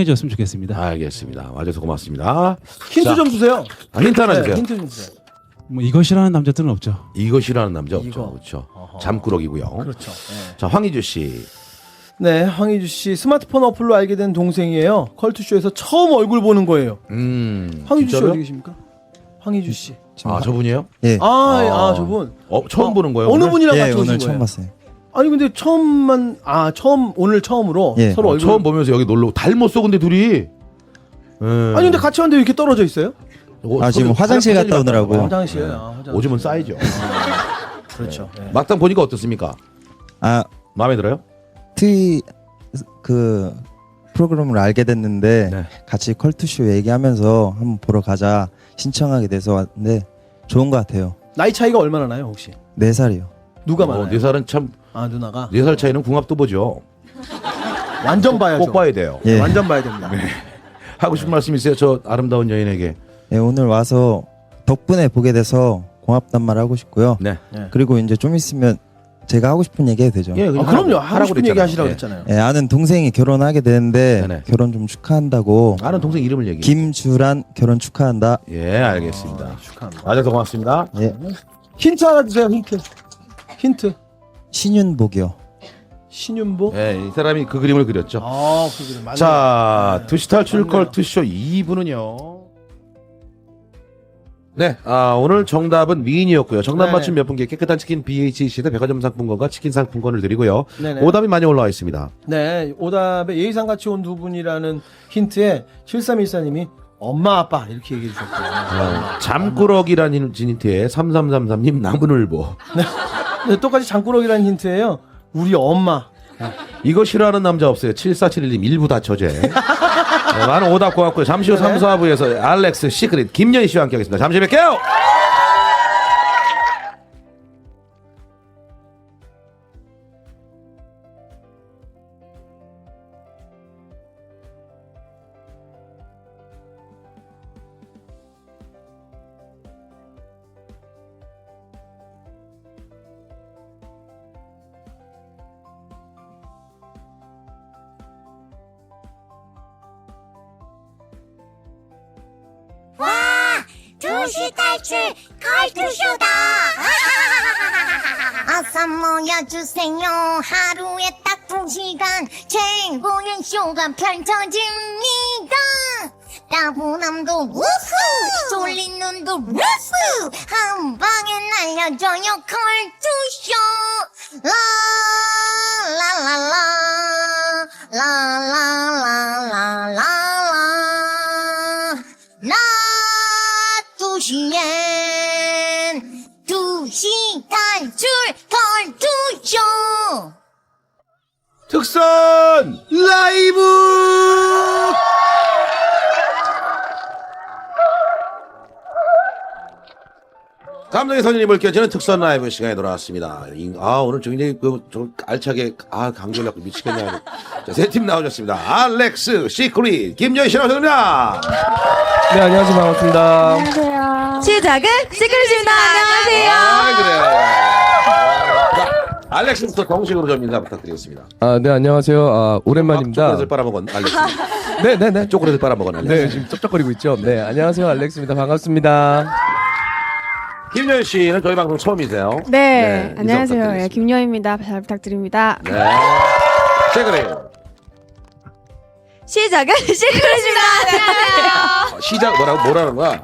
줬으면 좋겠습니다. 알겠습니다. 와줘서 고맙습니다. 힌트 자, 좀 주세요. 힌트 하나 주세요. 힌트 좀 주세요. 뭐 이것이라는 남자들은 없죠. 이것이라는 남자 없죠. 이거. 그렇죠. 잠꾸러기고요. 그렇죠. 예. 자, 황희주 씨. 네, 황희주 씨 스마트폰 어플로 알게 된 동생이에요. 컬투쇼에서 처음 얼굴 보는 거예요. 황희주 씨 진짜로요? 어디 계십니까? 황희주 씨. 아, 저분이에요? 예. 저분. 처음 보는 거예요? 어느 오늘? 분이랑 예, 같이 오신 오늘 거예요? 처음 봤어요. 아니 근데 오늘 처음으로 예. 서로 얼굴. 처음 보면서 여기 놀러 닮았어 근데 둘이. 아니 근데 같이 왔는데 왜 이렇게 떨어져 있어요? 지금 화장실 갔다 오느라고요. 화장실. 네. 화장실. 오줌은 쌓이죠. 그렇죠. 예. 막상 보니까 어떻습니까? 아, 마음에 들어요? 그 프로그램을 알게 됐는데 네. 같이 컬투쇼 얘기하면서 한번 보러 가자 신청하게 돼서 왔는데 좋은 것 같아요. 나이 차이가 얼마나 나요 혹시? 4살이요. 누가 많아요? 4살은 참, 아 누나가 4살 차이는 궁합도 보죠. 완전 봐야죠. 꼭 봐야 돼요. 예. 완전 봐야 됩니다. 하고 싶은 말씀 있어요? 저 아름다운 여인에게. 예, 오늘 와서 덕분에 보게 돼서 고맙단 말 하고 싶고요. 네. 그리고 이제 좀 있으면 제가 하고 싶은 얘기 해도 되죠. 예, 아, 그럼요. 하고 싶은 얘기 그랬잖아요. 하시라고 예. 했잖아요. 예, 아는 동생이 결혼하게 되는데 네네. 결혼 좀 축하한다고. 아는 동생 이름을 얘기해. 김주란 결혼 축하한다. 예, 알겠습니다. 축하합니다. 아주 고맙습니다. 예. 힌트 하나 주세요. 힌트. 신윤복이요. 신윤보. 예, 이 사람이 그 그림을 그렸죠. 아, 그 그림 맞네. 자, 두시 탈출 맞네요. 컬투쇼 2부는요. 네, 오늘 정답은 미인이었고요. 정답 네. 맞춘 몇 분께 깨끗한 치킨 BHC에서 백화점 상품권과 치킨 상품권을 드리고요. 네네. 오답이 많이 올라와 있습니다. 네, 오답에 예의상 같이 온 두 분이라는 힌트에 7314님이 엄마 아빠 이렇게 얘기해 주셨고요. 잠꾸러기라는 힌트에 3333님 나무늘보. 네, 똑같이 장꾸러기라는 힌트예요. 우리 엄마. 이거 싫어하는 남자 없어요. 7471님 일부 다처제. 네, 많은 오답 고맙고요. 잠시 후 3, 4부에서 알렉스 시크릿 김연희 씨와 함께 하겠습니다. 잠시 후에 뵐게요. 두시 탈출 컬투쇼다. 어서 모여주세요. 하루에 딱 2시간 최고의 쇼가 펼쳐집니다. 따분함도 우후, 졸린 눈도 우후, 한 방에 날려줘요 컬투쇼. 라라라라라라라라라. 두시엔 두시 탈출 컬투쇼. 특선 라이브. 감동의 선생님을 껴주는 특선 라이브 시간에 돌아왔습니다. 오늘 굉장히 좀 알차게 감기를 갖고 미치겠네. 자, 세 팀 나오셨습니다. 알렉스, 시크릿, 김여희 씨 나오셨습니다. 네, 안녕하세요. 반갑습니다. 안녕하세요. 시작은 시크릿입니다. 안녕하세요. 그래요. 자, 알렉스부터 정식으로 좀 인사 부탁드리겠습니다. 네, 안녕하세요. 오랜만입니다. 초콜릿을 빨아먹은 알렉스. 네네네. 초콜릿을 빨아먹은 알렉스. 네, 지금 쩝쩝거리고 있죠. 네, 안녕하세요. 알렉스입니다. 반갑습니다. 김여희 씨는 저희 방송 처음이세요. 네, 인사 안녕하세요. 부탁드리겠습니다. 예, 김여입니다. 잘 부탁드립니다. 네. 시크릿. 시작은 시크릿입니다. 안녕하세요. 시작 뭐라는 거야?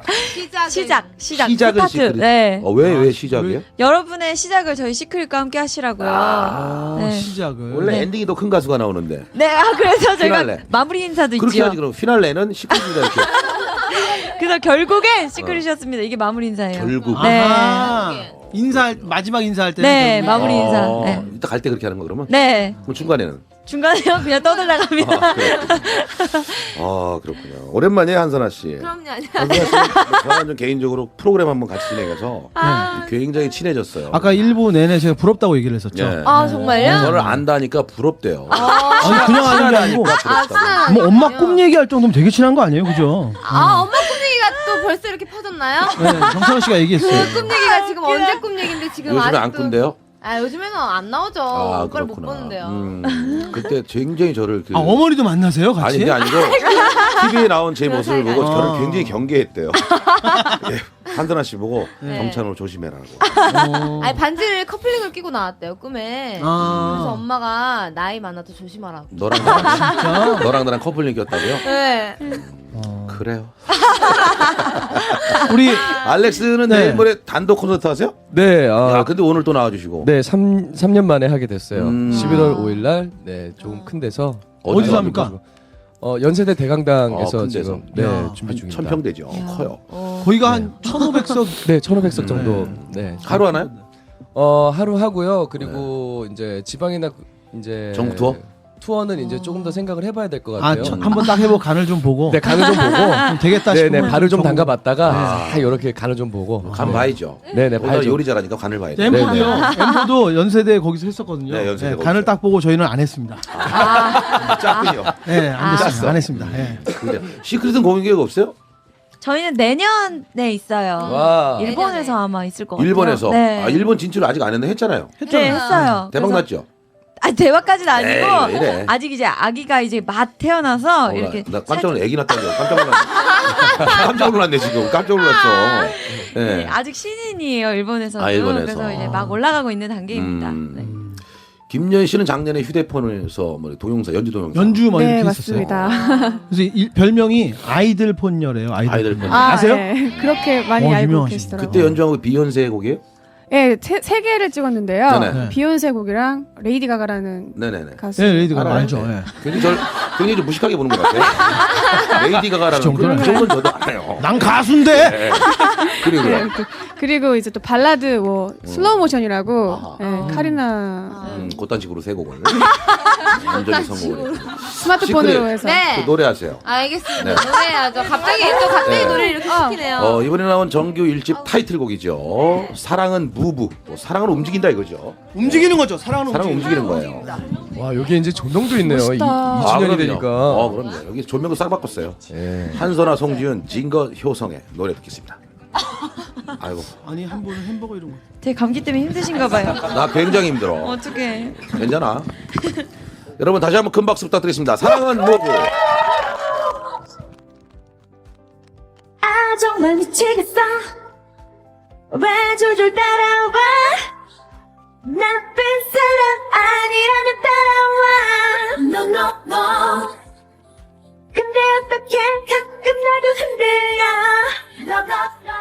시작. 시작은 시크릿. 네. 왜 시작이에요? 여러분의 시작을 저희 시크릿과 함께 하시라고요. 네. 시작을. 원래 엔딩이 더 큰 가수가 나오는데. 네, 그래서 저희가 피날레. 마무리 인사도 그렇게 있지요. 하지 그럼 피날레는 시크릿이다 이렇게. 그래서 결국엔 시크릿이었습니다. 이게 마무리 인사예요. 결국. 네. 인사할 마지막 인사할 때는 네, 결국에- 마무리 인사. 네. 이따 갈 때 그렇게 하는 거 그러면? 네. 그럼 중간에는? 중간에요? 그냥 떠들나갑니다. 그렇군요. 오랜만이에요 한선아 씨. 그럼요. 한선아 씨는 저는 좀 개인적으로 프로그램 한번 같이 진행해서 굉장히 친해졌어요. 아까 일부 내내 제가 부럽다고 얘기를 했었죠. 예. 정말요? 저를 안다니까 부럽대요. 아니 그냥 아는 게 아니고 부럽다고. 뭐 엄마 꿈 얘기할 정도면 되게 친한 거 아니에요, 그죠? 엄마 꿈 얘기가 또 벌써 이렇게 퍼졌나요? 네, 정선호 씨가 얘기했어요. 꿈 얘기가 지금 언제 꿈 얘기인데 지금 요즘에 안 꾼대요? 요즘에는 안 나오죠. 오빠를 못 그렇구나. 보는데요. 그때 굉장히 저를 어머니도 만나세요, 같이? 아니 그게 아니고 TV에 나온 제 모습을 보고 저를 굉장히 경계했대요. 예, 한선아 씨 보고 정찬으로 조심해라고. 반지를 커플링을 끼고 나왔대요 꿈에. 그래서 엄마가 나이 많아도 조심하라고. 너랑 나랑 커플링 꼈다고요? 네. 그래요. 우리 알렉스는 네. 내일 모레 단독 콘서트 하세요? 네, 근데 오늘 또 나와주시고. 네, 3년 만에 하게 됐어요. 11월 5일 날, 조금 큰 데서. 어디서 합니까? 연세대 대강당에서 큰 지금 데서. 준비 중입니다. 1000평대죠. 커요. 거기가 한 1,500석. 네, 1,500석 정도. 네. 하루 하나요? 하루 하고요. 그리고 이제 지방이나 이제 전국 투어? 투어는 이제 조금 더 생각을 해봐야 될 것 같아요. 한번 딱 해보고 간을 좀 보고. 네, 간을 좀 보고. 좀 되겠다 네네, 싶으면 발을 좀 정보. 담가봤다가 이렇게 간을 좀 보고. 간 봐야죠. 네네, 오늘 봐야죠. 요리 잘하니까 간을 봐야 돼. 엠보도요. 엠보도 연세대 거기서 했었거든요. 네, 연세대 거기서. 간을 딱 보고 저희는 안 했습니다. 짰군요. 네, 안 됐습니다. 짰어. 안 했습니다. 네. 시크릿은 공연 계획 없어요? 저희는 내년에 있어요. 와. 일본에서 아마 있을 것 같아요. 일본에서? 네. 일본 진출 아직 안 했는데 했잖아요. 네, 했어요. 대박 그래서- 났죠? 대박까지는 아니고 에이, 왜 이래. 아직 이제 아기가 이제 막 태어나서 이렇게 나 깜짝 놀랐 애기 낳다고 깜짝 놀랐네. 깜짝 놀랐네 지금. 깜짝 놀랐어. 네, 아직 신인이에요 일본에서도. 일본에서. 그래서 이제 막 올라가고 있는 단계입니다. 네. 김연 씨는 작년에 휴대폰에서 동영상 연주 동영상. 연주 뭐 네, 이렇게 했었어요. 맞습니다. 그래서 별명이 아이들 폰녀래요. 아이들 폰. 아세요? 네, 그렇게 많이 알고 유명하시네. 계시더라고요. 그때 연주한 거 비욘세 곡이에요? 네, 세 개를 찍었는데요. 네네. 비욘세 곡이랑 레이디 가가라는 네네네. 가수. 네, 레이디가 알아요. 알죠. 네. 네. 굉장히 좀 무식하게 보는 것 같아요. 레이디 가가라는 그 정도는 그 정도는 저도 알아요. 난 가수인데. 네. 그리고 네, 그리고 이제 또 발라드 슬로우 모션이라고 카리나 그딴 식으로 세 곡을 완전히 성공을 했고. 스마트폰으로 시크릿. 해서. 그 노래하세요. 알겠습니다. 네. 노래하죠. 갑자기 네. 노래를 이렇게 시키네요. 이번에 나온 정규 1집 타이틀곡이죠. 사랑은 무브. 사랑은 움직인다 이거죠. 움직이는 거죠. 사랑은 움직이는 거예요. 와, 여기 이제 조명도 있네요. 멋있다. 2주년이 되니까. 그럼요. 여기 조명도 싹 바꿨어요. 네. 한선아, 송지윤, 징거, 효성의 노래 듣겠습니다. 아이고, 아니 한 번은 햄버거 이런 거. 되게 감기 때문에 힘드신가 봐요. 나 굉장히 힘들어. 어떡해. 괜찮아. 여러분 다시 한번 큰 박수 부탁드리겠습니다. 사랑은 무브. 정말 미치겠어. 왜 줄줄 따라와? 나쁜 사람 아니라면 따라와. No no no. 근데 어떻게 가끔 나도 흔들려. No no no.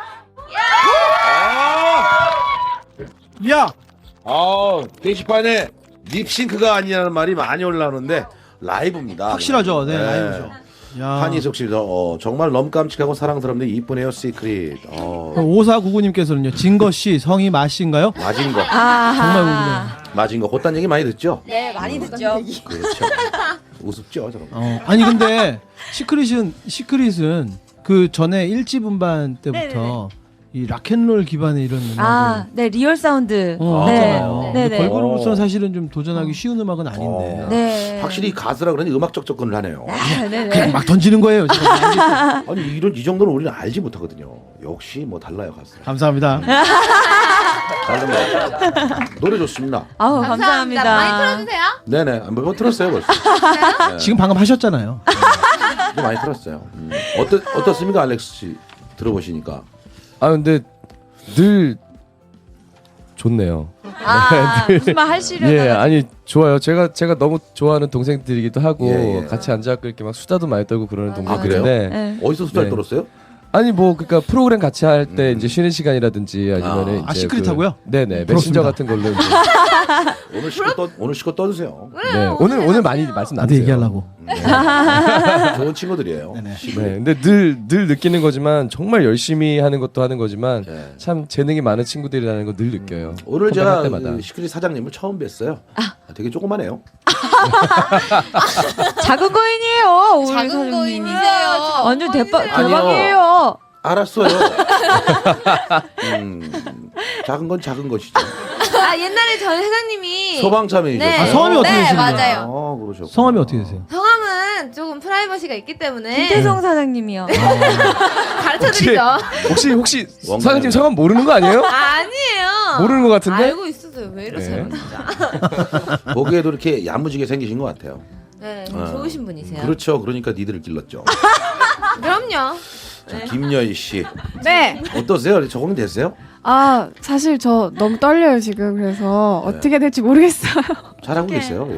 야, 게시판에 립싱크가 아니라는 말이 많이 올라오는데 라이브입니다. 확실하죠. 네, 라이브죠. 야. 한희숙 씨, 정말 너무 깜찍하고 사랑스럽네. 이쁘네요, 시크릿. 5499님께서는요. 진거 씨 성이 마씨인가요? 맞은 거. 정말 궁금해요. 맞은 거. 그딴 얘기 많이 듣죠? 네, 많이 듣죠. 그렇죠. 우습죠, 저런 거. 아니 근데 시크릿은 그 전에 일집 음반 때부터 네네네. 이 락앤롤 기반의 이런 음악을 네, 리얼 사운드. 하잖아요. 네, 근데 네. 걸그룹으로서는 사실은 좀 도전하기 쉬운 음악은 아닌데. 네. 확실히 가수라 그러니 음악적 접근을 하네요. 네네. 그냥 막 던지는 거예요. 제가. 아니 이 정도는 우리는 알지 못하거든요. 역시 뭐 달라요 가수. 감사합니다. 다릅니다. 노래 좋습니다. 아우, 감사합니다. 많이 틀어주세요. 네네 몇번 들었어요 벌써. 네. 지금 방금 하셨잖아요. 좀 많이 들었어요. 어떻습니까 알렉스 씨 들어보시니까? 아 근데 늘 좋네요. 무슨 말 하시려나. 예, 아니 좋아요. 제가 너무 좋아하는 동생들이기도 하고 예. 같이 앉아갖고 이렇게 막 수다도 많이 떨고 그러는 그래요? 동생들인데 네. 어디서 수다를 네. 떨었어요? 아니 뭐 그러니까 프로그램 같이 할 때 이제 쉬는 시간이라든지 아니면은 이제 시크릿하고요? 네네 부럽습니다. 메신저 같은 걸로 이제 오늘 실컷 떠주세요. 네 오늘 많이 말씀 나한테 나누세요. 얘기하려고. 좋은 친구들이에요. 네네. 네, 근데 늘 느끼는 거지만 정말 열심히 하는 것도 하는 거지만 네. 참 재능이 많은 친구들이라는 거 늘 느껴요. 오늘 컴백할 제가 때마다. 그 시크릿 사장님을 처음 뵀어요. 되게 조그마네요. 작은 거인이에요. 우리 작은 사장님. 거인이세요. 완전 아니요. 대박이에요. 알았어요. 작은 건 작은 것이죠. 옛날에 전 회장님이 소방차면이죠. 네. 성함이 어떻게 네, 되시는 거예요? 맞아요. 그러셨구나. 성함이 어떻게 되세요? 성함은 조금 프라이버시가 있기 때문에 김태성 사장님이요. 가르쳐드리죠. 혹시 원가요? 사장님 성함 모르는 거 아니에요? 아니에요. 모르는 것 같은데? 알고 있었어요. 왜 이러세요, 네. 진짜. 보기에도 이렇게 야무지게 생기신 것 같아요. 네, 어. 좋으신 분이세요. 그렇죠. 그러니까 니들을 길렀죠. 그럼요. 자, 김여희 씨 네. 어떠세요? 적응이 됐어요? 사실 저 너무 떨려요, 지금. 그래서 네. 어떻게 될지 모르겠어요. 잘하고 계세요.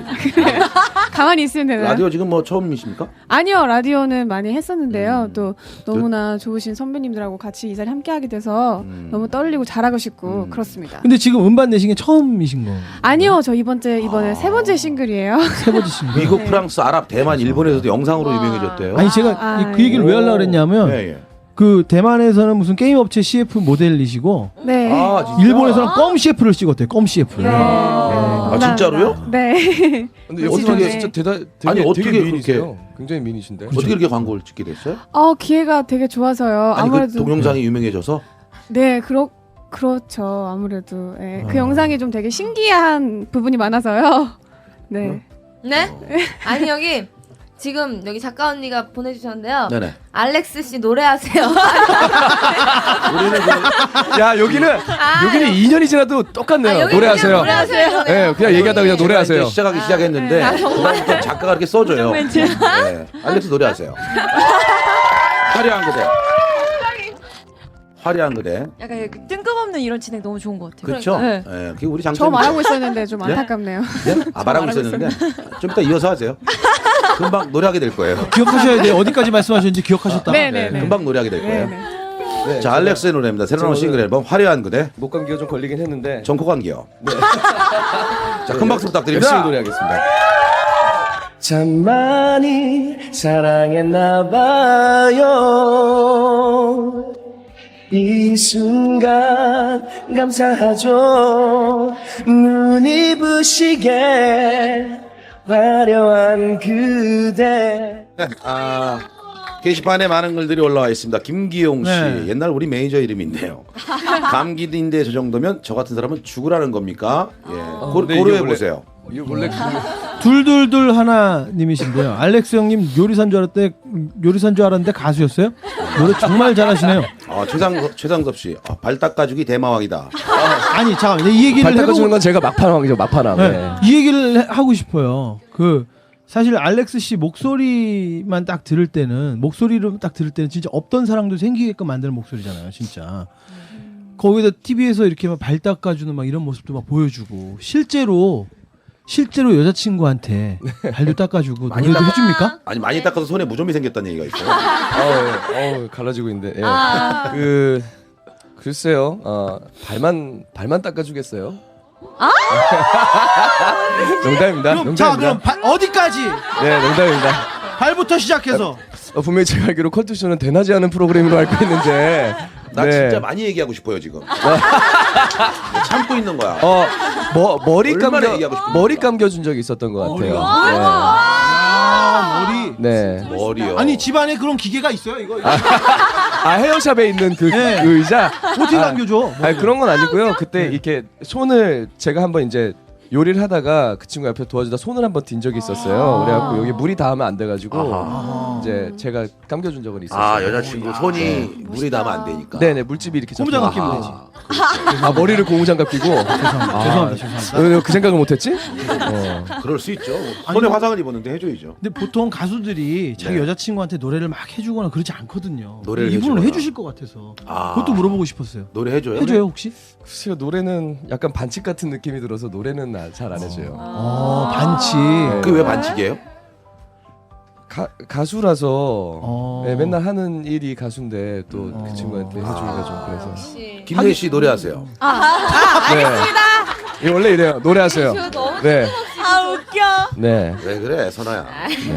가만히 있으면 되나요? 라디오 지금 뭐 처음이십니까? 아니요, 라디오는 많이 했었는데요. 또 너무나 좋으신 선배님들하고 같이 이 자리 함께 하게 돼서 너무 떨리고 잘하고 싶고 그렇습니다. 근데 지금 음반 내신 게 처음이신 거. 아니요, 저 이번에 세 번째 싱글이에요. 세 번째 신거. 미국, 프랑스, 아랍, 대만, 일본에서도 영상으로 유명해졌대요. 아니 제가 그 얘기를 왜 하려고 그랬냐면 예. 그 대만에서는 무슨 게임 업체 CF 모델이시고 네. 진짜? 일본에서는 껌 CF를 찍었대요. 껌 CF를. 아 진짜로요? 네. 근데 어떻게 어떻게 진짜 되게 아니, 어떻게 되게 그렇게- 미인이세요. 굉장히 미인이신데. 어떻게 이렇게 광고를 찍게 됐어요? 기회가 되게 좋아서요. 아니 아무래도 그 동영상이 유명해져서 네, 그렇죠. 아무래도 그 영상이 좀 되게 신기한 부분이 많아서요. 네. 네? 아니 여기 지금 여기 작가 언니가 보내주셨는데요. 네네. 알렉스 씨 노래하세요. 우리는 그 야 여기는 2년이 지나도 똑같네요. 여기 노래하세요. 그냥 노래하세요. 네, 그냥 얘기하다 그냥 노래하세요. 이제 시작하기 시작했는데 그다음부터 작가가 이렇게 써줘요. 네. 알렉스 노래하세요. 화려한 그대. 화려한 그대. 약간 뜬금없는 이런 진행 너무 좋은 것 같아요. 그렇죠? 네. 예, 그게 우리 저 장점. 말하고 있었는데 좀 네? 안타깝네요. 네? 말하고 있었는데 좀 이따 이어서 하세요. 금방 노래하게 될 거예요. 기억하셔야 돼요. 어디까지 말씀하셨는지 기억하셨다. 네. 금방 노래하게 될 거예요. 네. 자, 알렉스의 노래입니다. 새로 나온 저는- 싱글 앨범 화려한 그대. 목 감기가 좀 걸리긴 했는데 정코 감기요. 자, 큰 박수 부탁드립니다. 열심히 노래하겠습니다. 참 많이 사랑했나 봐요. 이 순간 감사하죠. 눈이 부시게 화려한 그대. 게시판에 많은 글들이 올라와 있습니다. 김기용 씨. 네. 옛날 우리 매니저 이름인데요. 감기인데 저 정도면 저 같은 사람은 죽으라는 겁니까? 예. 근데 이게 고려해 원래- 보세요. 이거 원래 둘둘둘 하나님이신데요. 알렉스 형님 요리사인 줄 알았는데 가수였어요? 노래 정말 잘하시네요. 최상섭 씨. 발 닦아주기 대마왕이다. 아니 잠깐만 이 얘기를 발 닦아주는 해보고 건 제가 막판왕이죠. 막판왕. 네. 네. 이 얘기를 하고 싶어요. 사실 알렉스 씨 목소리만 딱 들을 때는 진짜 없던 사랑도 생기게끔 만드는 목소리잖아요, 진짜. 거기다 TV에서 이렇게 막 발 닦아주는 막 이런 모습도 막 보여주고 실제로 여자친구한테 발도 닦아주고 많이 노래도 해줍니까? 아니 많이 닦아서 손에 무좀이 생겼다는 얘기가 있어요. 갈라지고 있는데. 예. 글쎄요. 발만 닦아주겠어요. 농담입니다. 그럼 어디까지? 네, 농담입니다. 발부터 시작해서. 분명히 제가 알기로 컬투쇼는 대낮에 하는 프로그램으로 알고 있는데. 나 네. 진짜 많이 얘기하고 싶어요 지금. 참고 있는 거야. 머리 얼마나 얘기하고 싶은데. 머리 감겨준 적이 있었던 것 같아요. 네. 머리. 네. 머리요. 아니 집안에 그런 기계가 있어요 이거. 아 헤어샵에 있는 그, 네. 그 의자. 어떻게 남겨줘? 아니 그런 건 아니고요. 그때 이렇게 손을 제가 한번 이제 요리를 하다가 그 친구 옆에 도와주다 손을 한번 딘 적이 있었어요. 그래갖고 여기 물이 닿으면 안 돼가지고 이제 제가 감겨준 적은 있었어요. 아 여자친구 손이 물이 닿으면 안 되니까. 네네 물집이 이렇게 고무장갑 잡혀요. 끼면 되지. 아 머리를 고무장갑 끼고. 죄송합니다. 왜 그 생각을 못했지? 그럴 수 있죠. 손에 화상을 입었는데 해줘야죠. 근데 보통 가수들이 자기 네. 여자친구한테 노래를 막 해주거나 그러지 않거든요. 노래를 이분은 해주거나. 해주실 것 같아서. 아. 그것도 물어보고 싶었어요. 노래 해줘요? 해줘요 혹시? 글쎄요 노래는 약간 반칙 같은 느낌이 들어서 노래는 잘 안 해줘요. 반칙. 그게 왜 반칙이에요? 가수라서 네, 맨날 하는 일이 가수인데 또 그 친구한테 해주기가 좀 그래서. 김예희 씨 노래하세요. 알겠습니다. 네. 원래 이래요. 노래하세요. 네. 아 웃겨. 네. 왜 그래 선아야. 김예희 씨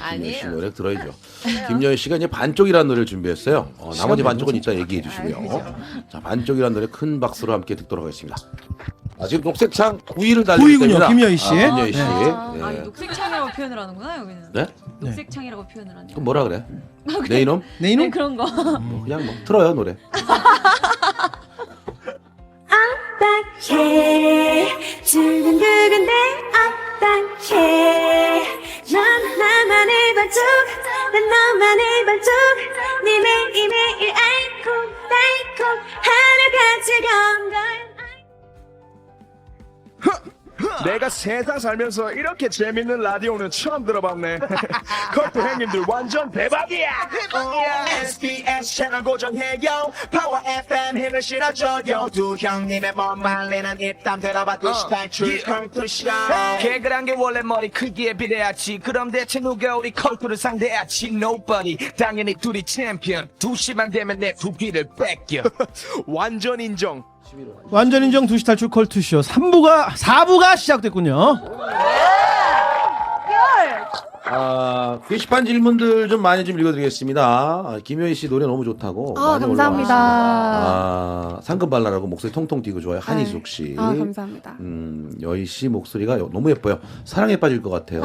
아니에요. 노래 들어야죠. 김예희 씨가 이제 반쪽이라는 노래를 준비했어요. 나머지 반쪽은 이따 얘기해 주시고요. 자 반쪽이라는 노래 큰 박수로 함께 듣도록 하겠습니다. 지금 녹색창 9위를 달리고 9위군요, 있습니다. 김예희 씨. 김예희 씨. 아니 네. 녹색창이라고 표현을 하는구나 여기는. 네? 녹색창이라고 표현을 하네. 그럼 뭐라 그래? 내 이놈? 내 이놈? 네, 그런 거. 그냥 뭐 틀어요 노래. 어떡해 두근두근대 어떡해 넌 나만의 반쪽 난 너만의 반쪽 네 매일매일 알콩달콩 하나같이 건걸 내가 세상 살면서 이렇게 재밌는 라디오는 처음 들어봤네. 커플 형님들 완전 대박이야. SBS 채널 고정해요. 파워 FM 힘을 실어줘요. 두 형님의 몸 말리는 입담 들어봐 두시 탈출 컬투쇼. 개그란 게 원래 머리 크기에 비례하지. 그럼 대체 누가 우리 컬투를 상대하지? Nobody. 당연히 둘이 챔피언. 2시만 되면 내 두 귀를 뺏겨. 완전 인정. 완전 인정 2시 탈출 컬투쇼 4부가 시작됐군요. 게시판 질문들 좀 많이 좀 읽어드리겠습니다. 김효희 씨 노래 너무 좋다고. 많이 감사합니다. 올라왔습니다. 상금 발랄하고 목소리 통통 띄고 좋아요. 한희숙 씨. 감사합니다. 여희 씨 목소리가 너무 예뻐요. 사랑에 빠질 것 같아요.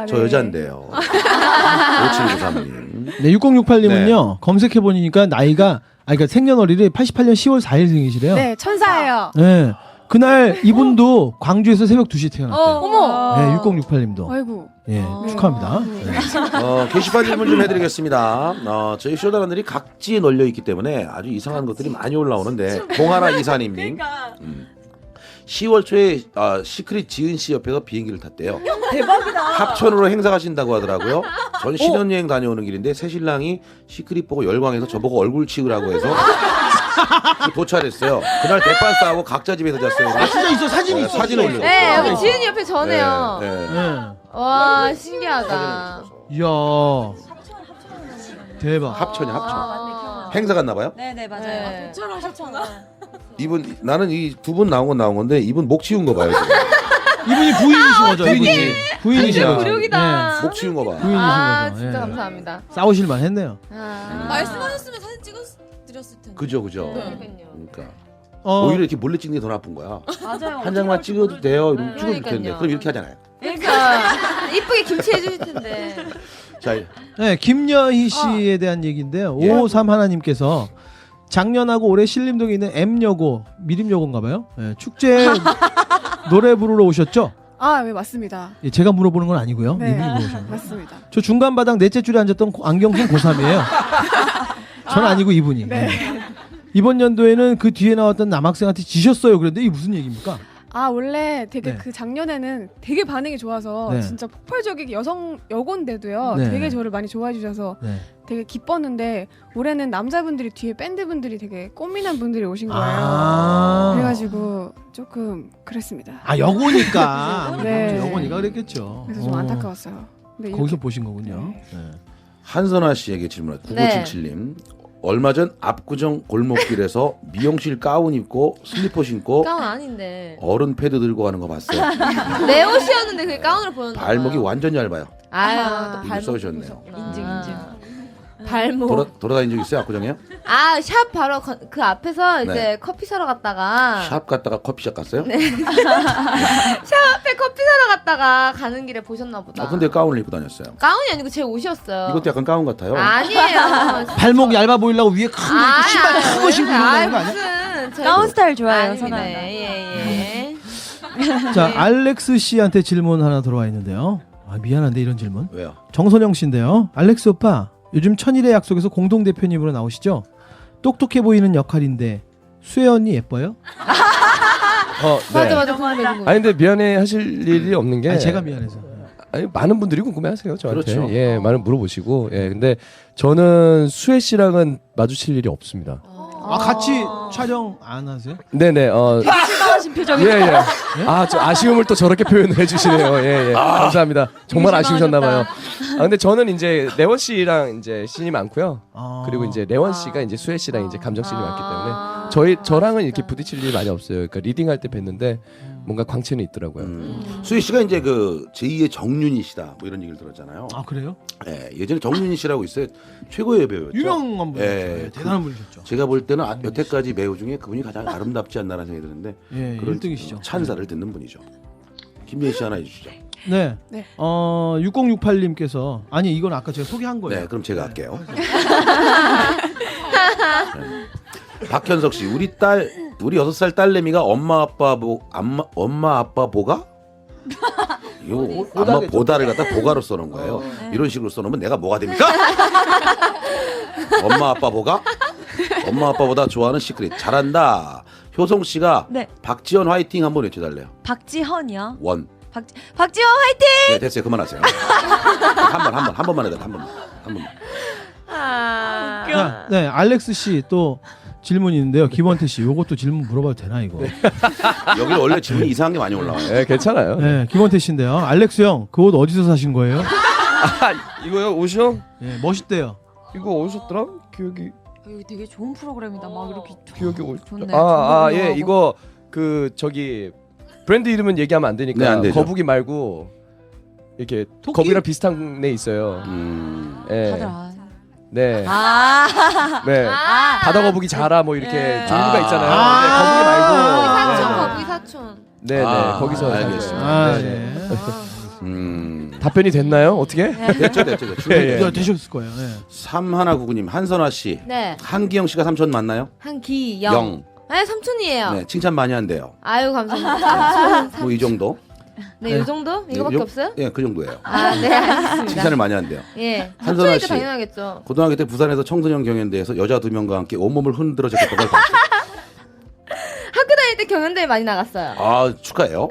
저 네. 여잔데요. 5793님. 네, 6068님은요 검색해 보니까 나이가 그러니까 생년월일이 88년 10월 4일생이시래요. 네, 천사예요. 네. 그날 이분도 광주에서 새벽 2시에 태어났대요. 어머. 네, 6068님도. 아이고. 예, 축하합니다. 네. 게시판 질문 좀 해드리겠습니다. 저희 쇼다란들이 각지에 널려 있기 때문에 아주 이상한 것들이 많이 올라오는데 봉하나 이사님님 10월 초에 시크릿 지은 씨 옆에서 비행기를 탔대요. 대박이다. 합천으로 행사 가신다고 하더라고요. 전 신혼여행 다녀오는 길인데 새신랑이 시크릿 보고 열광해서 저보고 얼굴 치우라고 해서 도착했어요. 그날 대판 싸우고 각자 집에서 잤어요. 진짜 있어 사진이 있어. 사진 올려. 네 여기 지은이 옆에 저네요. 네. 와 신기하다. 이야. 대박. 합천이 합천. 행사 갔나 봐요? 네네 맞아요. 저랑 합천아. 이분 나는 이 두 분 나온 건데 이분 목 치운 거 봐요. 지금. 이분이 부인이신 거죠? 부인이지. 부인이신 거죠? 굴욕이다. 목 치운 거 봐. 부인이신 아 거죠. 진짜 예. 감사합니다. 싸우실만 했네요. 말씀하셨으면 사진 찍어드렸을 텐데. 그죠. 그러니까요. 그러니까 어, 오히려 이렇게 몰래 찍는 게 더 나쁜 거야. 맞아요. 한 장만 찍어도 돼요. 이러면 찍어도 그러니까요. 되는데 그럼 이렇게 하잖아요. 그러니까 이쁘게 김치 해주실 텐데. 자, 네, 김여희 씨에 대한 얘기인데요. 예. 553 하나님께서 작년하고 올해 신림동에 있는 M여고, 미림여고인가 봐요. 예, 축제 노래 부르러 오셨죠? 네, 맞습니다. 예, 제가 물어보는 건 아니고요. 네. 이분이 물어보셨네요. 맞습니다. 저 중간 바닥 넷째 줄에 앉았던 안경쓴 고3이에요. 전 아니고 이분이. 네. 이번 연도에는 그 뒤에 나왔던 남학생한테 지셨어요. 그런데 이게 무슨 얘기입니까? 원래 되게 네. 그 작년에는 되게 반응이 좋아서 네. 진짜 폭발적인 여고인데도요. 네. 되게 저를 많이 좋아해 주셔서 네. 되게 기뻤는데 올해는 남자분들이 뒤에 밴드분들이 되게 꽃미남 분들이 오신 거예요. 아. 그래가지고 조금 그랬습니다. 여고니까. 네. 여고니까 그랬겠죠. 그래서 좀 안타까웠어요. 근데 거기서 이렇게- 보신 거군요. 네. 네. 한선아 씨에게 질문을 9577님. 얼마 전 압구정 골목길에서 미용실 가운 입고 슬리퍼 신고 가운 아닌데. 어른 패드 들고 가는 거 봤어요. 내 옷이었는데 그게 가운으로 보였나 봐요. 발목이 완전 얇아요. 아유 또 이거 발목 써주셨네요. 인증. 발목. 돌아다닌 적 있어요, 압구정에요? 아, 샵 바로 그 앞에서 이제 네. 커피 사러 갔다가 샵 갔다가 커피숍 갔어요? 샵 앞에 커피 사러 갔다가 가는 길에 보셨나 보다. 아, 근데 가운을 입고 다녔어요. 가운이 아니고 제 옷이었어요. 이것도 약간 가운 같아요. 아니에요. 발목 얇아 보이려고 위에 큰 거, 신발 큰 거 신고 다니는 거 아니야? 무슨 저희- 가운 스타일 좋아해요, 아닙니다. 선아. 예. 자, 알렉스 씨한테 질문 하나 들어와 있는데요. 아, 미안한데 이런 질문. 왜요? 정선영 씨인데요. 알렉스 오빠, 요즘 천일의 약속에서 공동 대표님으로 나오시죠? 똑똑해 보이는 역할인데 수혜 언니 예뻐요? 네. 맞아. 궁금해. 아니 근데 미안해 하실 일이 없는 게 아니, 제가 미안해서. 아니 많은 분들이 궁금해하세요 저한테. 그렇죠. 예, 많은 물어보시고. 예, 근데 저는 수혜 씨랑은 마주칠 일이 없습니다. 아, 같이 촬영 안 하세요? 네네. 실망하신 표정이. 예. 아, 저 아쉬움을 또 저렇게 표현을 해주시네요. 예. 감사합니다. 정말 아쉬우셨나봐요. 아, 근데 저는 이제 레원 씨랑 이제 씬이 많고요. 그리고 이제 레원 씨가 이제 수혜 씨랑 이제 감정 씬이 많기 때문에 저랑은 이렇게 부딪힐 일이 많이 없어요. 그러니까 리딩할 때 뵀는데 뭔가 광채는 있더라고요. 수희 씨가 이제 그 제2의 정윤희 씨다 뭐 이런 얘기를 들었잖아요. 아, 그래요? 예, 예전에 정윤희 씨라고 있어요. 최고의 배우였죠. 유명한 분이죠. 예, 대단한 분이셨죠. 제가 볼 때는 여태까지 배우 중에 그분이 가장 아름답지 않나라는 생각이 드는데 예, 그런 1등이시죠. 찬사를 듣는 분이죠. 김예희 씨 하나 해주시죠. 네. 네. 6068님께서 아니 이건 아까 제가 소개한 거예요. 네, 그럼 제가 할게요. 네. 박현석 씨, 우리 6살 딸내미가 엄마 아빠 보가? 이거 엄마 보다를 갖다 보가로 써놓은 거예요. 이런 식으로 써놓으면 내가 뭐가 됩니까? 엄마 아빠 보가? 엄마 아빠보다 좋아하는 시크릿. 잘한다. 효성 씨가 네. 박지현 화이팅 한번 외쳐달래요. 박지헌이요. 원. 박지헌 화이팅! 네, 됐어요. 그만하세요. 한 번만 해도 한 번만. 자, 네, 알렉스 씨 또 질문 있는데요. 김원태 씨, 요것도 질문 물어봐도 되나 이거? 여기 원래 질문이 이상한 게 많이 올라와요. 예, 괜찮아요. 네, 김원태 씨인데요. 알렉스 형, 그 옷 어디서 사신 거예요? 이거요, 옷이요? 네, 멋있대요. 이거 어디서 샀더라? 기억이 여기 되게 좋은 프로그램이다. 막 이렇게 기억이 올. 좋네. 예, 정보도 이거 그 저기 브랜드 이름은 얘기하면 안 되니까 네, 안 되죠. 거북이 말고 이렇게 토끼? 거북이랑 비슷한 애 있어요. 예. 다들 아. 네. 아. 네. 바다 거북이 자라 뭐 이렇게 네. 종류가 있잖아요. 아. 네, 거북이 말고. 거북이 사촌. 네, 네. 거기서 알겠습니다. 아, 네. 네. 답변이 됐나요? 어떻게? 됐죠. 예, 예. 되셨을 거예요. 네. 3199님, 한선아 씨. 네. 한기영 씨가 삼촌 맞나요? 한기영. 영. 네, 삼촌이에요. 네, 칭찬 많이 한대요. 아유, 감사합니다. 뭐 이 정도? 네, 이 정도? 이거밖에 없어요? 예, 그 정도예요. 아, 네, 알겠습니다. 칭찬을 많이 한대요. 예. 한선아 삼촌이니까 씨. 당연하겠죠. 고등학교 때 부산에서 청소년 경연대회에서 여자 2명과 함께 온몸을 흔들어 제꼈던 걸 봤어요. 학교 다닐 때 경연대회 많이 나갔어요. 아, 축하해요.